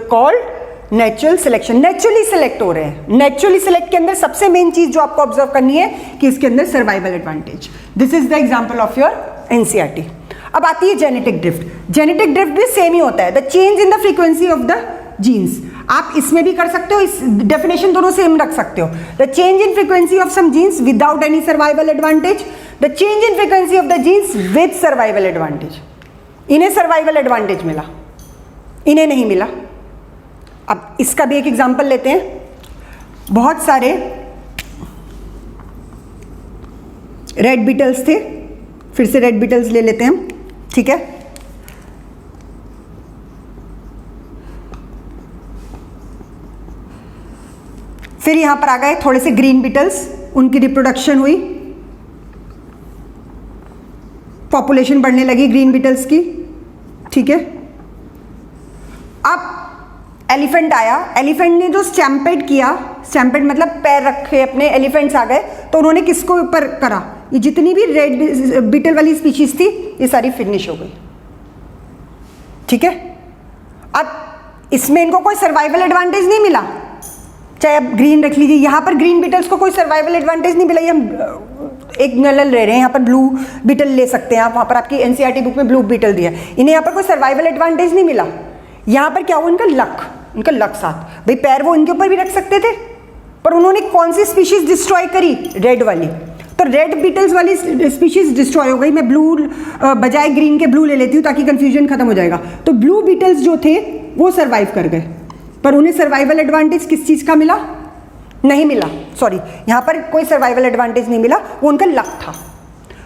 called natural selection. Naturally select हो रहे हैं। नेचुरली सिलेक्ट के अंदर सबसे मेन चीज जो आपको ऑब्जर्व करनी है कि इसके अंदर survival advantage. This is the example of your NCERT. अब आती है जेनेटिक ड्रिफ्ट। जेनेटिक ड्रिफ्ट भी सेम ही होता है, the change in the frequency of the genes. आप इसमें भी कर सकते हो, इस डेफिनेशन दोनों सेम रख सकते हो। The change in frequency of some genes without any survival advantage, the change in frequency of the genes with survival advantage. इन्हें सर्वाइवल एडवांटेज मिला, इन्हें नहीं मिला। अब इसका भी एक एग्जांपल लेते हैं। बहुत सारे रेड बीटल्स थे, फिर से रेड बीटल्स ले लेते हैं हम, ठीक है। फिर यहां पर आ गए थोड़े से ग्रीन बीटल्स, उनकी रिप्रोडक्शन हुई, पॉपुलेशन बढ़ने लगी ग्रीन बीटल्स की, ठीक है। अब एलिफेंट आया, एलिफेंट ने जो स्टैम्पेड किया, स्टैम्पेड मतलब पैर रखे अपने, एलिफेंट्स आ गए, तो उन्होंने किसको ऊपर करा, ये जितनी भी रेड बीटल वाली स्पीशीज थी ये सारी फिनिश हो गई, ठीक है। अब इसमें इनको कोई सर्वाइवल एडवांटेज नहीं मिला, चाहे आप ग्रीन रख लीजिए, यहाँ पर ग्रीन बीटल्स को कोई सर्वाइवल एडवांटेज नहीं मिला। ये हम एक नल ले रहे हैं, यहाँ पर ब्लू बीटल ले सकते हैं आप, वहाँ पर आपकी एनसीईआरटी बुक में ब्लू बीटल दिया है, इन्हें यहाँ पर कोई सर्वाइवल एडवांटेज नहीं मिला। यहाँ पर क्या हुआ, इनका लक साथ, भाई पैर वो इनके ऊपर भी रख सकते थे, पर उन्होंने कौन सी स्पीशीज डिस्ट्रॉय करी, रेड वाली, तो रेड बीटल्स वाली स्पीशीज डिस्ट्रॉय हो गई। मैं ब्लू बजाय ग्रीन के ब्लू ले लेती हूँ ताकि कंफ्यूजन खत्म हो जाएगा। तो ब्लू बीटल्स जो थे वो सर्वाइव कर गए, पर उन्हें सर्वाइवल एडवांटेज किस चीज़ का मिला? नहीं मिला, सॉरी, यहाँ पर कोई सर्वाइवल एडवांटेज नहीं मिला, वो उनका लक था।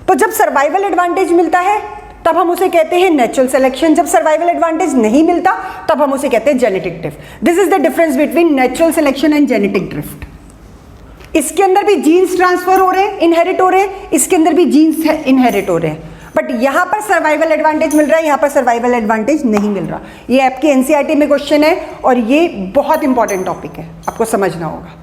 तो जब सर्वाइवल एडवांटेज मिलता है तब हम उसे कहते हैं नेचुरल सिलेक्शन, जब सर्वाइवल एडवांटेज नहीं मिलता तब हम उसे कहते हैं genetic drift. This is the difference between natural selection and genetic drift. इसके अंदर भी जीन्स ट्रांसफर हो रहे हैं, इनहेरिट हो रहे हैं, इसके अंदर भी जीन्स इनहेरिट हो रहे हैं, बट यहां पर सर्वाइवल एडवांटेज मिल रहा है, यहां पर सर्वाइवल एडवांटेज नहीं मिल रहा। ये आपके एनसीईआरटी में क्वेश्चन है और ये बहुत इंपॉर्टेंट टॉपिक है, आपको समझना होगा।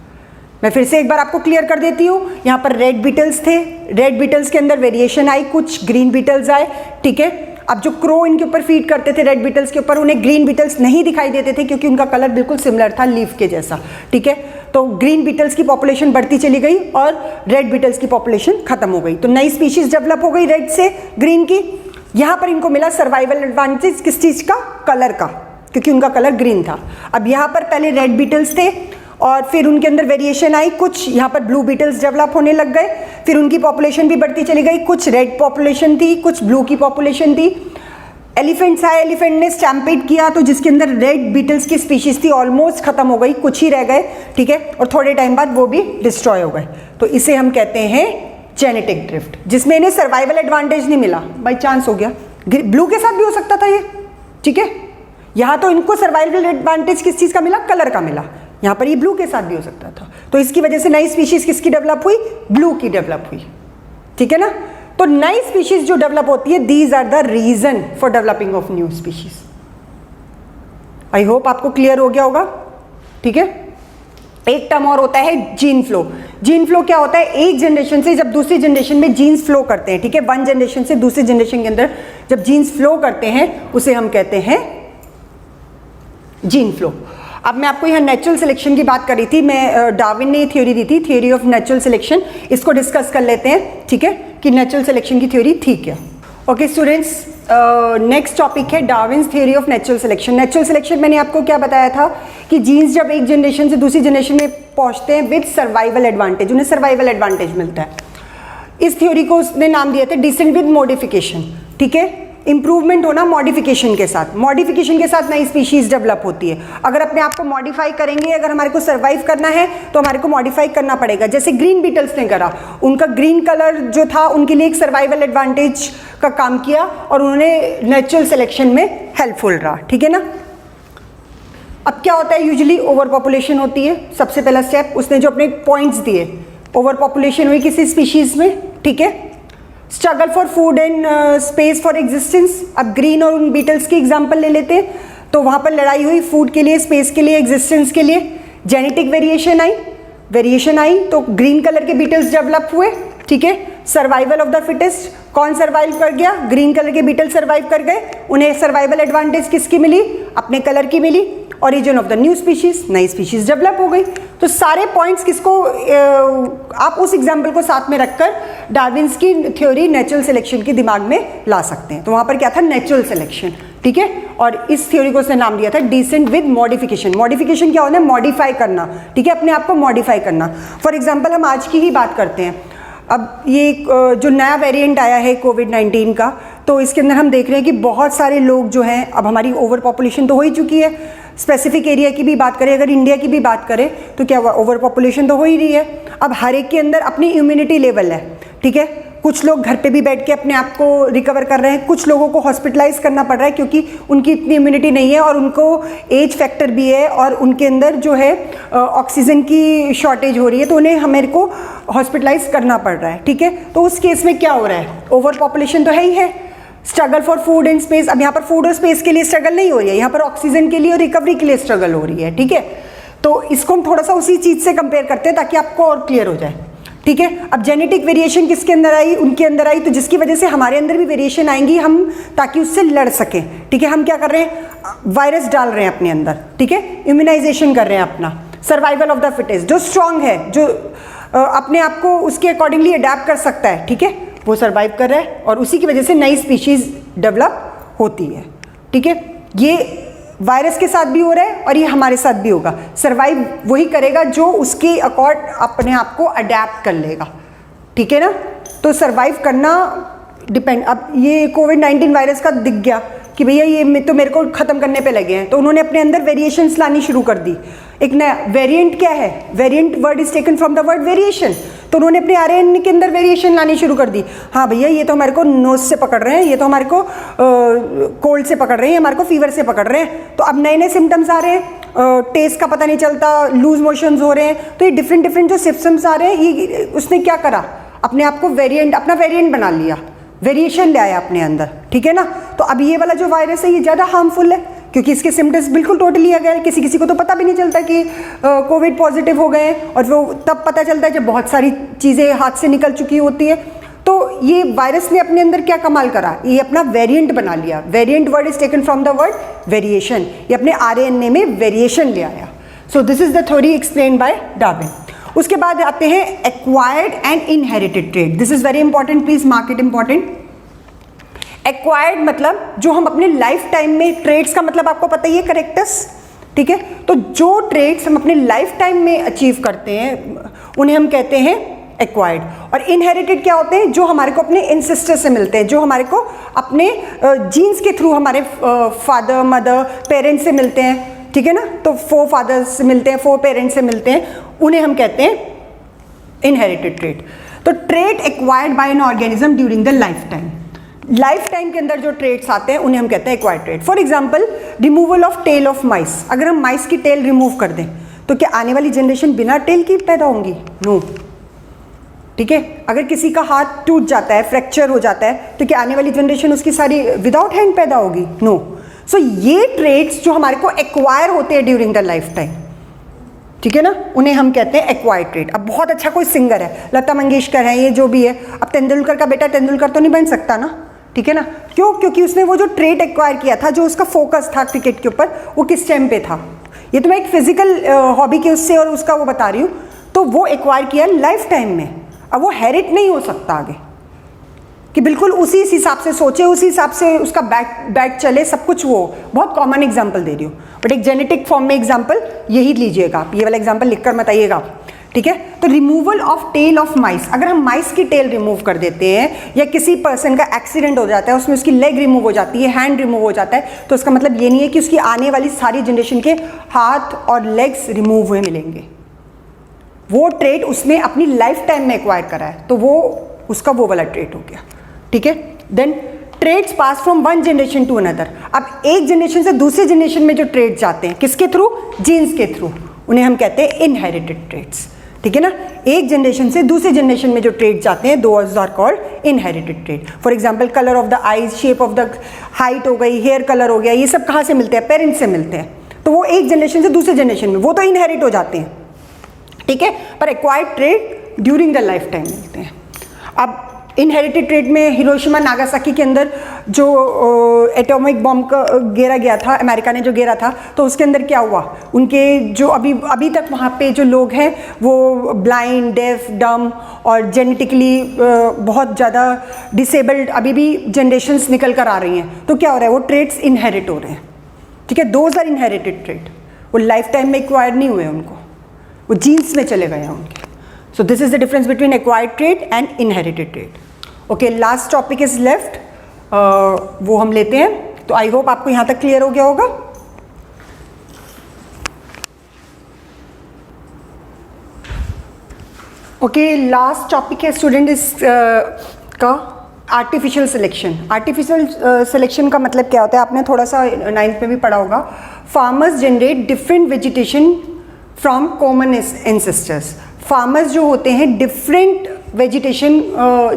मैं फिर से एक बार आपको क्लियर कर देती हूँ। यहाँ पर रेड बीटल्स थे, रेड बीटल्स के अंदर वेरिएशन आई, कुछ ग्रीन बीटल्स आए, ठीक है। अब जो क्रो इनके ऊपर फीड करते थे रेड बीटल्स के ऊपर, उन्हें ग्रीन बीटल्स नहीं दिखाई देते थे क्योंकि उनका कलर बिल्कुल सिमिलर था लीफ के जैसा, ठीक है। तो ग्रीन बीटल्स की पॉपुलेशन बढ़ती चली गई और रेड बीटल्स की पॉपुलेशन खत्म हो गई, तो नई स्पीशीज डेवलप हो गई रेड से ग्रीन की। यहाँ पर इनको मिला सर्वाइवल एडवांटेज किस चीज़ का? कलर का, क्योंकि उनका कलर ग्रीन था। अब यहाँ पर पहले रेड बीटल्स थे और फिर उनके अंदर वेरिएशन आई, कुछ यहाँ पर ब्लू बीटल्स डेवलप होने लग गए, फिर उनकी पॉपुलेशन भी बढ़ती चली गई, कुछ रेड पॉपुलेशन थी, कुछ ब्लू की पॉपुलेशन थी। एलिफेंट्स आए, एलिफेंट ने स्टैम्पेड किया तो जिसके अंदर रेड बीटल्स की स्पीशीज थी ऑलमोस्ट खत्म हो गई, कुछ ही रह गए, ठीक है, और थोड़े टाइम बाद वो भी डिस्ट्रॉय हो गए। तो इसे हम कहते हैं जेनेटिक ड्रिफ्ट, जिसमें इन्हें सर्वाइवल एडवांटेज नहीं मिला, बाई चांस हो गया। ब्लू के साथ भी हो सकता था ये, ठीक है। यहाँ तो इनको सर्वाइवल एडवांटेज किस चीज़ का मिला? कलर का मिला। यहाँ पर ये ब्लू के साथ भी हो सकता था, तो इसकी वजह से नई स्पीशीज किसकी डेवलप हुई? ब्लू की डेवलप हुई, ठीक है ना। तो नई स्पीशीज जो डेवलप होती है, these are the reason for developing of new species. I hope आपको क्लियर हो गया होगा, ठीक है। एक टर्म और होता है जीन फ्लो। जीन फ्लो क्या होता है? एक जनरेशन से जब दूसरी जनरेशन में जीन्स फ्लो करते हैं, ठीक है, वन जनरेशन से दूसरी जनरेशन के अंदर जब जीन्स फ्लो करते हैं उसे हम कहते हैं जीन फ्लो। अब मैं आपको यहाँ नेचुरल सिलेक्शन की बात कर रही थी, मैं डार्विन ने थ्योरी दी थी, थ्योरी ऑफ नेचुरल सिलेक्शन, इसको डिस्कस कर लेते हैं, ठीक है, कि नेचुरल सिलेक्शन की थ्योरी थी क्या। ओके स्टूडेंट्स, नेक्स्ट टॉपिक है Darwin's theory of natural selection. Natural selection मैंने आपको क्या बताया था कि जीन्स जब एक जनरेशन से दूसरी जनरेशन में पहुंचते हैं विद सर्वाइवल एडवांटेज, उन्हें सर्वाइवल एडवांटेज मिलता है। इस थ्योरी को उसने नाम दिया था डिसेंट विद मॉडिफिकेशन, ठीक है, इंप्रूवमेंट होना मॉडिफिकेशन के साथ, मॉडिफिकेशन के साथ नई स्पीशीज डेवलप होती है। अगर अपने आप को मॉडिफाई करेंगे, अगर हमारे को सर्वाइव करना है तो हमारे को मॉडिफाई करना पड़ेगा, जैसे ग्रीन बीटल्स ने करा। उनका ग्रीन कलर जो था उनके लिए एक सर्वाइवल एडवांटेज का काम किया और उन्होंने नेचुरल सिलेक्शन में हेल्पफुल रहा, ठीक है ना। अब क्या होता है, यूजुअली ओवर पॉपुलेशन होती है, सबसे पहला स्टेप उसने जो अपने पॉइंट्स दिए, ओवर पॉपुलेशन हुई किसी स्पीशीज में, ठीक है। Struggle for food and space for existence, अब ग्रीन और उन बीटल्स की एग्जांपल ले लेते हैं, तो वहाँ पर लड़ाई हुई फूड के लिए, स्पेस के लिए, एग्जिस्टेंस के लिए। जेनेटिक वेरिएशन आई तो ग्रीन कलर के बीटल्स डेवलप हुए, ठीक है। सर्वाइवल ऑफ द फिटेस्ट, कौन सर्वाइव कर गया? ग्रीन कलर के बीटल सर्वाइव कर गए, उन्हें सर्वाइवल एडवांटेज किसकी मिली? अपने कलर की मिली। Origin of the new species, नई स्पीशीज डेवलप हो गई। तो सारे पॉइंट्स किसको आप उस एग्जाम्पल को साथ में रखकर डार्विन्स की थ्योरी नेचुरल सिलेक्शन के दिमाग में ला सकते हैं। तो वहाँ पर क्या था? नेचुरल सिलेक्शन, ठीक है। और इस थ्योरी को उसने नाम दिया था डिसेंट विद मॉडिफिकेशन। मॉडिफिकेशन क्या होता है? मॉडिफाई करना, ठीक है, अपने आप को मॉडिफाई करना। फॉर एग्जाम्पल हम आज की ही बात करते हैं, अब ये जो नया वेरिएंट आया है कोविड-19 का, तो इसके अंदर हम देख रहे हैं कि बहुत सारे लोग जो हैं, अब हमारी ओवर पॉपुलेशन तो हो ही चुकी है, स्पेसिफिक एरिया की भी बात करें, अगर इंडिया की भी बात करें तो क्या हुआ? ओवर पॉपुलेशन तो हो ही रही है। अब हर एक के अंदर अपनी इम्यूनिटी लेवल है, ठीक है। कुछ लोग घर पे भी बैठ के अपने आप को रिकवर कर रहे हैं, कुछ लोगों को हॉस्पिटलाइज करना पड़ रहा है क्योंकि उनकी इतनी इम्यूनिटी नहीं है और उनको एज फैक्टर भी है और उनके अंदर जो है ऑक्सीजन की शॉर्टेज हो रही है, तो उन्हें हमें को हॉस्पिटलाइज करना पड़ रहा है, ठीक है। तो उस केस में क्या हो रहा है? ओवर पॉपुलेशन तो है ही है। Struggle for food and space, अब यहाँ पर फूड और स्पेस के लिए स्ट्रगल नहीं हो रही है, यहाँ पर ऑक्सीजन के लिए और रिकवरी के लिए स्ट्रगल हो रही है, ठीक है। तो इसको हम थोड़ा सा उसी चीज़ से कंपेयर करते हैं ताकि आपको और क्लियर हो जाए, ठीक है। अब जेनेटिक वेरिएशन किसके अंदर आई? उनके अंदर आई, तो जिसकी वजह से हमारे अंदर भी वेरिएशन आएंगी, हम ताकि उससे लड़ सकें, ठीक है। हम क्या कर रहे हैं? वायरस डाल रहे हैं अपने अंदर, ठीक है, इम्यूनाइजेशन कर रहे हैं अपना। सर्वाइवल ऑफ द फिटेस्ट, जो स्ट्रांग है, जो अपने आप को उसके अकॉर्डिंगली अडेप्ट कर सकता है, ठीक है, वो सर्वाइव कर रहा है और उसी की वजह से नई स्पीशीज डेवलप होती है, ठीक है। ये वायरस के साथ भी हो रहा है और ये हमारे साथ भी होगा। सर्वाइव वही करेगा जो उसके अकॉर्ड अपने आप को अडेप्ट कर लेगा, ठीक है ना। तो सर्वाइव करना डिपेंड, अब ये कोविड-19 वायरस का दिख गया कि भैया ये तो मेरे को ख़त्म करने पे लगे हैं, तो उन्होंने अपने अंदर वेरिएशंस लानी शुरू कर दी। एक नया वेरिएंट क्या है, variant word is taken from the word variation, तो उन्होंने अपने आरएनए के अंदर वेरिएशन लानी शुरू कर दी। हाँ भैया ये तो हमारे को नोज से पकड़ रहे हैं, ये तो हमारे को कोल्ड से पकड़ रहे हैं, हमारे को फीवर से पकड़ रहे हैं, तो अब नए नए सिम्टम्स आ रहे हैं, टेस्ट का पता नहीं चलता, लूज मोशंस हो रहे हैं, तो ये डिफरेंट डिफरेंट जो सिम्टम्स आ रहे हैं, ये उसने क्या करा, अपने आप को वेरिएंट, अपना वेरिएंट बना लिया, वेरिएशन ले आया अपने अंदर, ठीक है ना। तो अब ये वाला जो वायरस है ये ज़्यादा हार्मफुल है, क्योंकि इसके सिम्टम्स बिल्कुल टोटली आ गए। किसी किसी को तो पता भी नहीं चलता कि कोविड पॉजिटिव हो गए, और वो तब पता चलता है जब बहुत सारी चीज़ें हाथ से निकल चुकी होती है। तो ये वायरस ने अपने अंदर क्या कमाल करा, ये अपना वेरिएंट बना लिया। Variant word is taken from the word variation, ये अपने आरएनए में वेरिएशन ले आया। सो this is the theory explain by Darwin. उसके बाद आते हैं acquired and inherited trait. This is very important, please mark it important. Acquired मतलब जो हम अपने लाइफ टाइम में, ट्रेट्स का मतलब आपको पता ही है करेक्टर्स, ठीक है। तो जो ट्रेट्स हम अपने लाइफ टाइम में अचीव करते हैं उन्हें हम कहते हैं एक्वायर्ड। और इनहेरिटेड क्या होते हैं, जो हमारे को अपने एंसेस्टर से मिलते हैं, जो हमारे को अपने जीन्स के थ्रू हमारे फादर मदर पेरेंट्स से मिलते हैं, ठीक है ना। तो 4 फादर्स से मिलते हैं, 4 पेरेंट्स से मिलते हैं, उन्हें हम कहते हैं इनहेरिटेड ट्रेट। तो trait acquired by an organism during the life time, life time के अंदर जो ट्रेट्स आते हैं उन्हें हम कहते हैं acquired trait. For example removal of tail of mice, अगर हम माइस की टेल रिमूव कर दें तो क्या आने वाली जनरेशन बिना टेल की पैदा होंगी? नो, ठीक है। अगर किसी का हाथ टूट जाता है, फ्रैक्चर हो जाता है, तो क्या आने वाली जनरेशन उसकी सारी विदाउट हैंड पैदा होगी? नो। सो ये ट्रेट्स जो हमारे को एक्वायर होते हैं ड्यूरिंग द लाइफ टाइम, ठीक है ना, उन्हें हम कहते हैं एक्वायर्ड ट्रेट। अब बहुत अच्छा कोई सिंगर है, लता मंगेशकर है, ये जो भी है, अब तेंदुलकर का बेटा तेंदुलकर तो नहीं बन सकता ना, ठीक है ना। क्यों? क्योंकि उसने वो जो ट्रेट एक्वायर किया था, जो उसका फोकस था क्रिकेट के ऊपर, वो किस टाइम पे था। ये तो मैं एक फिजिकल हॉबी के उससे और उसका वो बता रही हूँ। तो वो एक्वायर किया लाइफ टाइम में, अब वो हेरिट नहीं हो सकता आगे, कि बिल्कुल उसी हिसाब से सोचे, उसी हिसाब से उसका बैक चले, सब कुछ। वो बहुत कॉमन एग्जाम्पल दे रही हूँ, बट एक जेनेटिक फॉर्म में एग्जाम्पल यही लीजिएगा आप, ये वाला एग्जाम्पल लिखकर मत आइएगा, ठीक है। तो removal of tail of mice, अगर हम माइस की टेल रिमूव कर देते हैं, या किसी पर्सन का एक्सीडेंट हो जाता है, उसमें उसकी लेग रिमूव हो जाती है, हैंड रिमूव हो जाता है, तो उसका मतलब ये नहीं है कि उसकी आने वाली सारी जनरेशन के हाथ और लेग्स रिमूव हुए मिलेंगे। वो ट्रेट उसने अपनी लाइफ टाइम में एक्वायर करा है, तो वो उसका वो वाला ट्रेट हो गया, ठीक है। Then traits pass from one generation to another, अब एक जनरेशन से दूसरे जनरेशन में जो ट्रेट्स जाते हैं, किसके थ्रू? जीन्स के थ्रू, उन्हें हम कहते हैं इनहेरिटेड ट्रेट्स, ठीक है ना। एक जनरेशन से दूसरे जनरेशन में जो ट्रेट्स जाते हैं, those are called inherited trait. For example colour of the eyes, shape of the height हो गई, हेयर कलर हो गया, ये सब कहाँ से मिलते हैं? पेरेंट्स से मिलते हैं। तो वो एक जनरेशन से दूसरे जनरेशन में वो तो इनहेरिट हो जाते हैं, ठीक है, पर acquired trait during the life time मिलते हैं। अब इनहेरिटेड ट्रेट में हिरोशिमा नागासाकी के अंदर जो एटॉमिक बॉम्ब का गिरा गया था, अमेरिका ने जो गिरा था, तो उसके अंदर क्या हुआ, उनके जो अभी तक वहाँ पे जो लोग हैं वो ब्लाइंड, डेफ, डम और जेनेटिकली बहुत ज़्यादा डिसेबल्ड अभी भी जनरेशन्स निकल कर आ रही हैं। तो क्या हो रहा है, वो ट्रेट्स इनहेरिट हो रहे हैं, ठीक है। दोज आर इनहेरिटेड ट्रेट, वो लाइफ टाइम में एक्वायर नहीं हुए, उनको वो जीन्स में चले गए हैं उनके। So this is the difference between acquired trait and inherited trait. Okay, last topic is left. वो हम लेते हैं। तो आई होप आपको यहाँ तक क्लियर हो गया होगा। Okay, last topic है स्टूडेंट इस का आर्टिफिशियल सिलेक्शन। आर्टिफिशियल सिलेक्शन का मतलब क्या होता है, आपने थोड़ा सा 9th में भी पढ़ा होगा। Farmers generate different vegetation from common ancestors. Farmers जो होते हैं डिफरेंट वेजिटेशन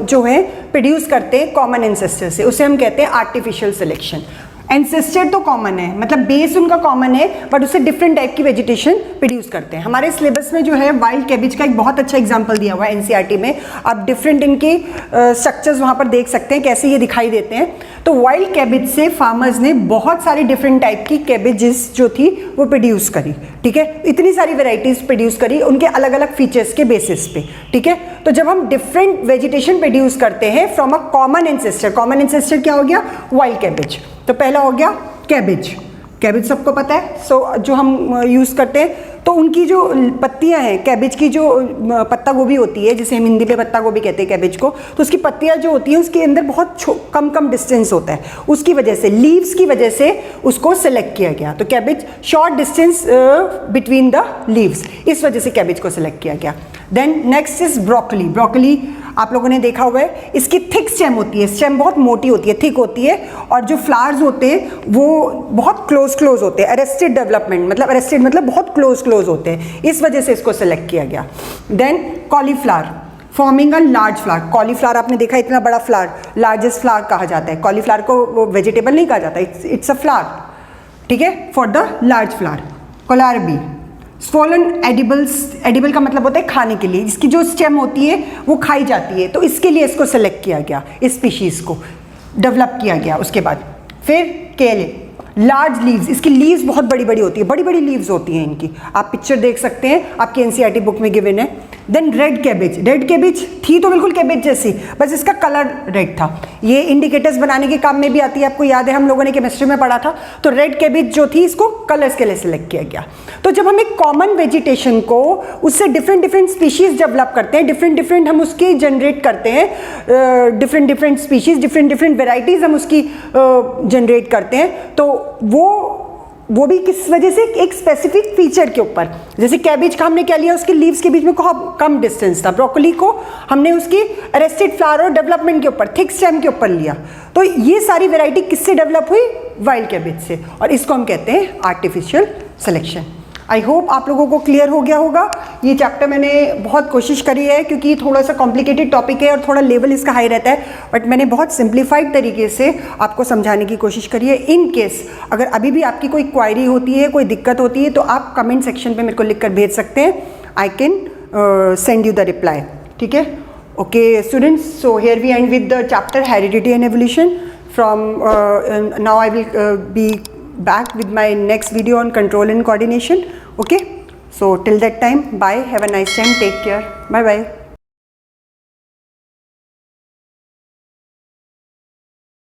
जो है प्रोड्यूस करते हैं कॉमन एंसेस्टर से, उसे हम कहते हैं आर्टिफिशियल सिलेक्शन। एंसेस्टर तो कॉमन है, मतलब बेस उनका कॉमन है, बट उससे डिफरेंट टाइप की वेजिटेशन प्रोड्यूस करते हैं। हमारे सिलेबस में जो है वाइल्ड कैबेज का एक बहुत अच्छा एग्जांपल दिया हुआ है एनसीईआरटी में। आप डिफरेंट इनके स्ट्रक्चर्स वहाँ पर देख सकते हैं कैसे ये दिखाई देते हैं। तो वाइल्ड कैबेज से फार्मर्स ने बहुत सारी डिफरेंट टाइप की कैबेजेस जो थी वो प्रोड्यूस करी, ठीक है। इतनी सारी वेराइटीज प्रोड्यूस करी उनके अलग अलग फीचर्स के बेसिस पे, ठीक है। तो जब हम डिफरेंट वेजिटेशन प्रोड्यूस करते हैं from a common ancestor, common ancestor क्या हो गया, वाइल्ड कैबेज। तो पहला हो गया कैबेज, कैबेज सबको पता है। सो जो हम यूज़ करते हैं तो उनकी जो पत्तियां हैं, कैबेज की जो पत्ता गोभी होती है, जिसे हम हिंदी में पत्ता गोभी कहते हैं कैबेज को, तो उसकी पत्तियां जो होती हैं उसके अंदर बहुत कम कम डिस्टेंस होता है, उसकी वजह से, लीव्स की वजह से उसको सेलेक्ट किया गया। तो cabbage short distance between the leaves, इस वजह से कैबेज को सेलेक्ट किया गया। Then next is broccoli. Broccoli आप लोगों ने देखा हुआ है, इसकी थिक स्टेम होती है, स्टेम बहुत मोटी होती है, थिक होती है, और जो फ्लावर्स होते हैं वो बहुत क्लोज होते हैं, अरेस्टेड डेवलपमेंट, मतलब अरेस्टेड मतलब बहुत क्लोज होते हैं, इस वजह से इसको सेलेक्ट किया गया। Then cauliflower, forming a large flower. Cauliflower आपने देखा, इतना बड़ा फ्लावर लार्जेस्ट फ्लावर कहा जाता है। कॉलीफ्लावर को वेजिटेबल नहीं कहा जाता, इट्स अ फ्लावर, ठीक है, for the large flower. Kohlrabi, swollen edibles, edible का मतलब होता है खाने के लिए, इसकी जो स्टेम होती है वो खाई जाती है, तो इसके लिए इसको सेलेक्ट किया गया, इस स्पीशीज को डेवलप किया गया। उसके बाद फिर केले, लार्ज लीव्स, इसकी लीव्स बहुत बड़ी बड़ी होती है, बड़ी बड़ी लीव्स होती हैं इनकी, आप पिक्चर देख सकते हैं, आपकी एनसीईआरटी बुक में गिवन है। Then red cabbage, red cabbage थी तो बिल्कुल कैबेज जैसी, बस इसका कलर रेड था। ये इंडिकेटर्स बनाने के काम में भी आती है, आपको याद है हम लोगों ने केमिस्ट्री में पढ़ा था। तो रेड कैबेज जो थी, इसको कलर्स के लिए सिलेक्ट किया गया। तो जब हम एक कॉमन वेजिटेशन को उससे डिफरेंट स्पीशीज डेवलप करते हैं, डिफरेंट हम उसकी जनरेट करते हैं, डिफरेंट स्पीशीज, डिफरेंट वेराइटीज हम उसकी जनरेट करते हैं, तो वो भी किस वजह से, एक स्पेसिफिक फीचर के ऊपर। जैसे कैबेज का हमने क्या लिया, उसके लीव्स के बीच में कम डिस्टेंस था। ब्रोकली को हमने उसकी अरेस्टेड फ्लावर और डेवलपमेंट के ऊपर, थिक स्टेम के ऊपर लिया। तो ये सारी वैरायटी किससे डेवलप हुई, वाइल्ड कैबेज से, और इसको हम कहते हैं आर्टिफिशियल सिलेक्शन। आई होप आप लोगों को क्लियर हो गया होगा। ये चैप्टर मैंने बहुत कोशिश करी है, क्योंकि ये थोड़ा सा कॉम्प्लिकेटेड टॉपिक है और थोड़ा लेवल इसका हाई रहता है, बट मैंने बहुत सिंप्लीफाइड तरीके से आपको समझाने की कोशिश करी है। इन केस अगर अभी भी आपकी कोई क्वायरी होती है, कोई दिक्कत होती है, तो आप कमेंट सेक्शन पे मेरे को लिख कर भेज सकते हैं, I can send you the reply, ठीक है। Okay students, so here we end with the chapter heredity and evolution. From now I will be back with my next video on control and coordination. Okay, so till that time, bye, have a nice time, take care, bye bye.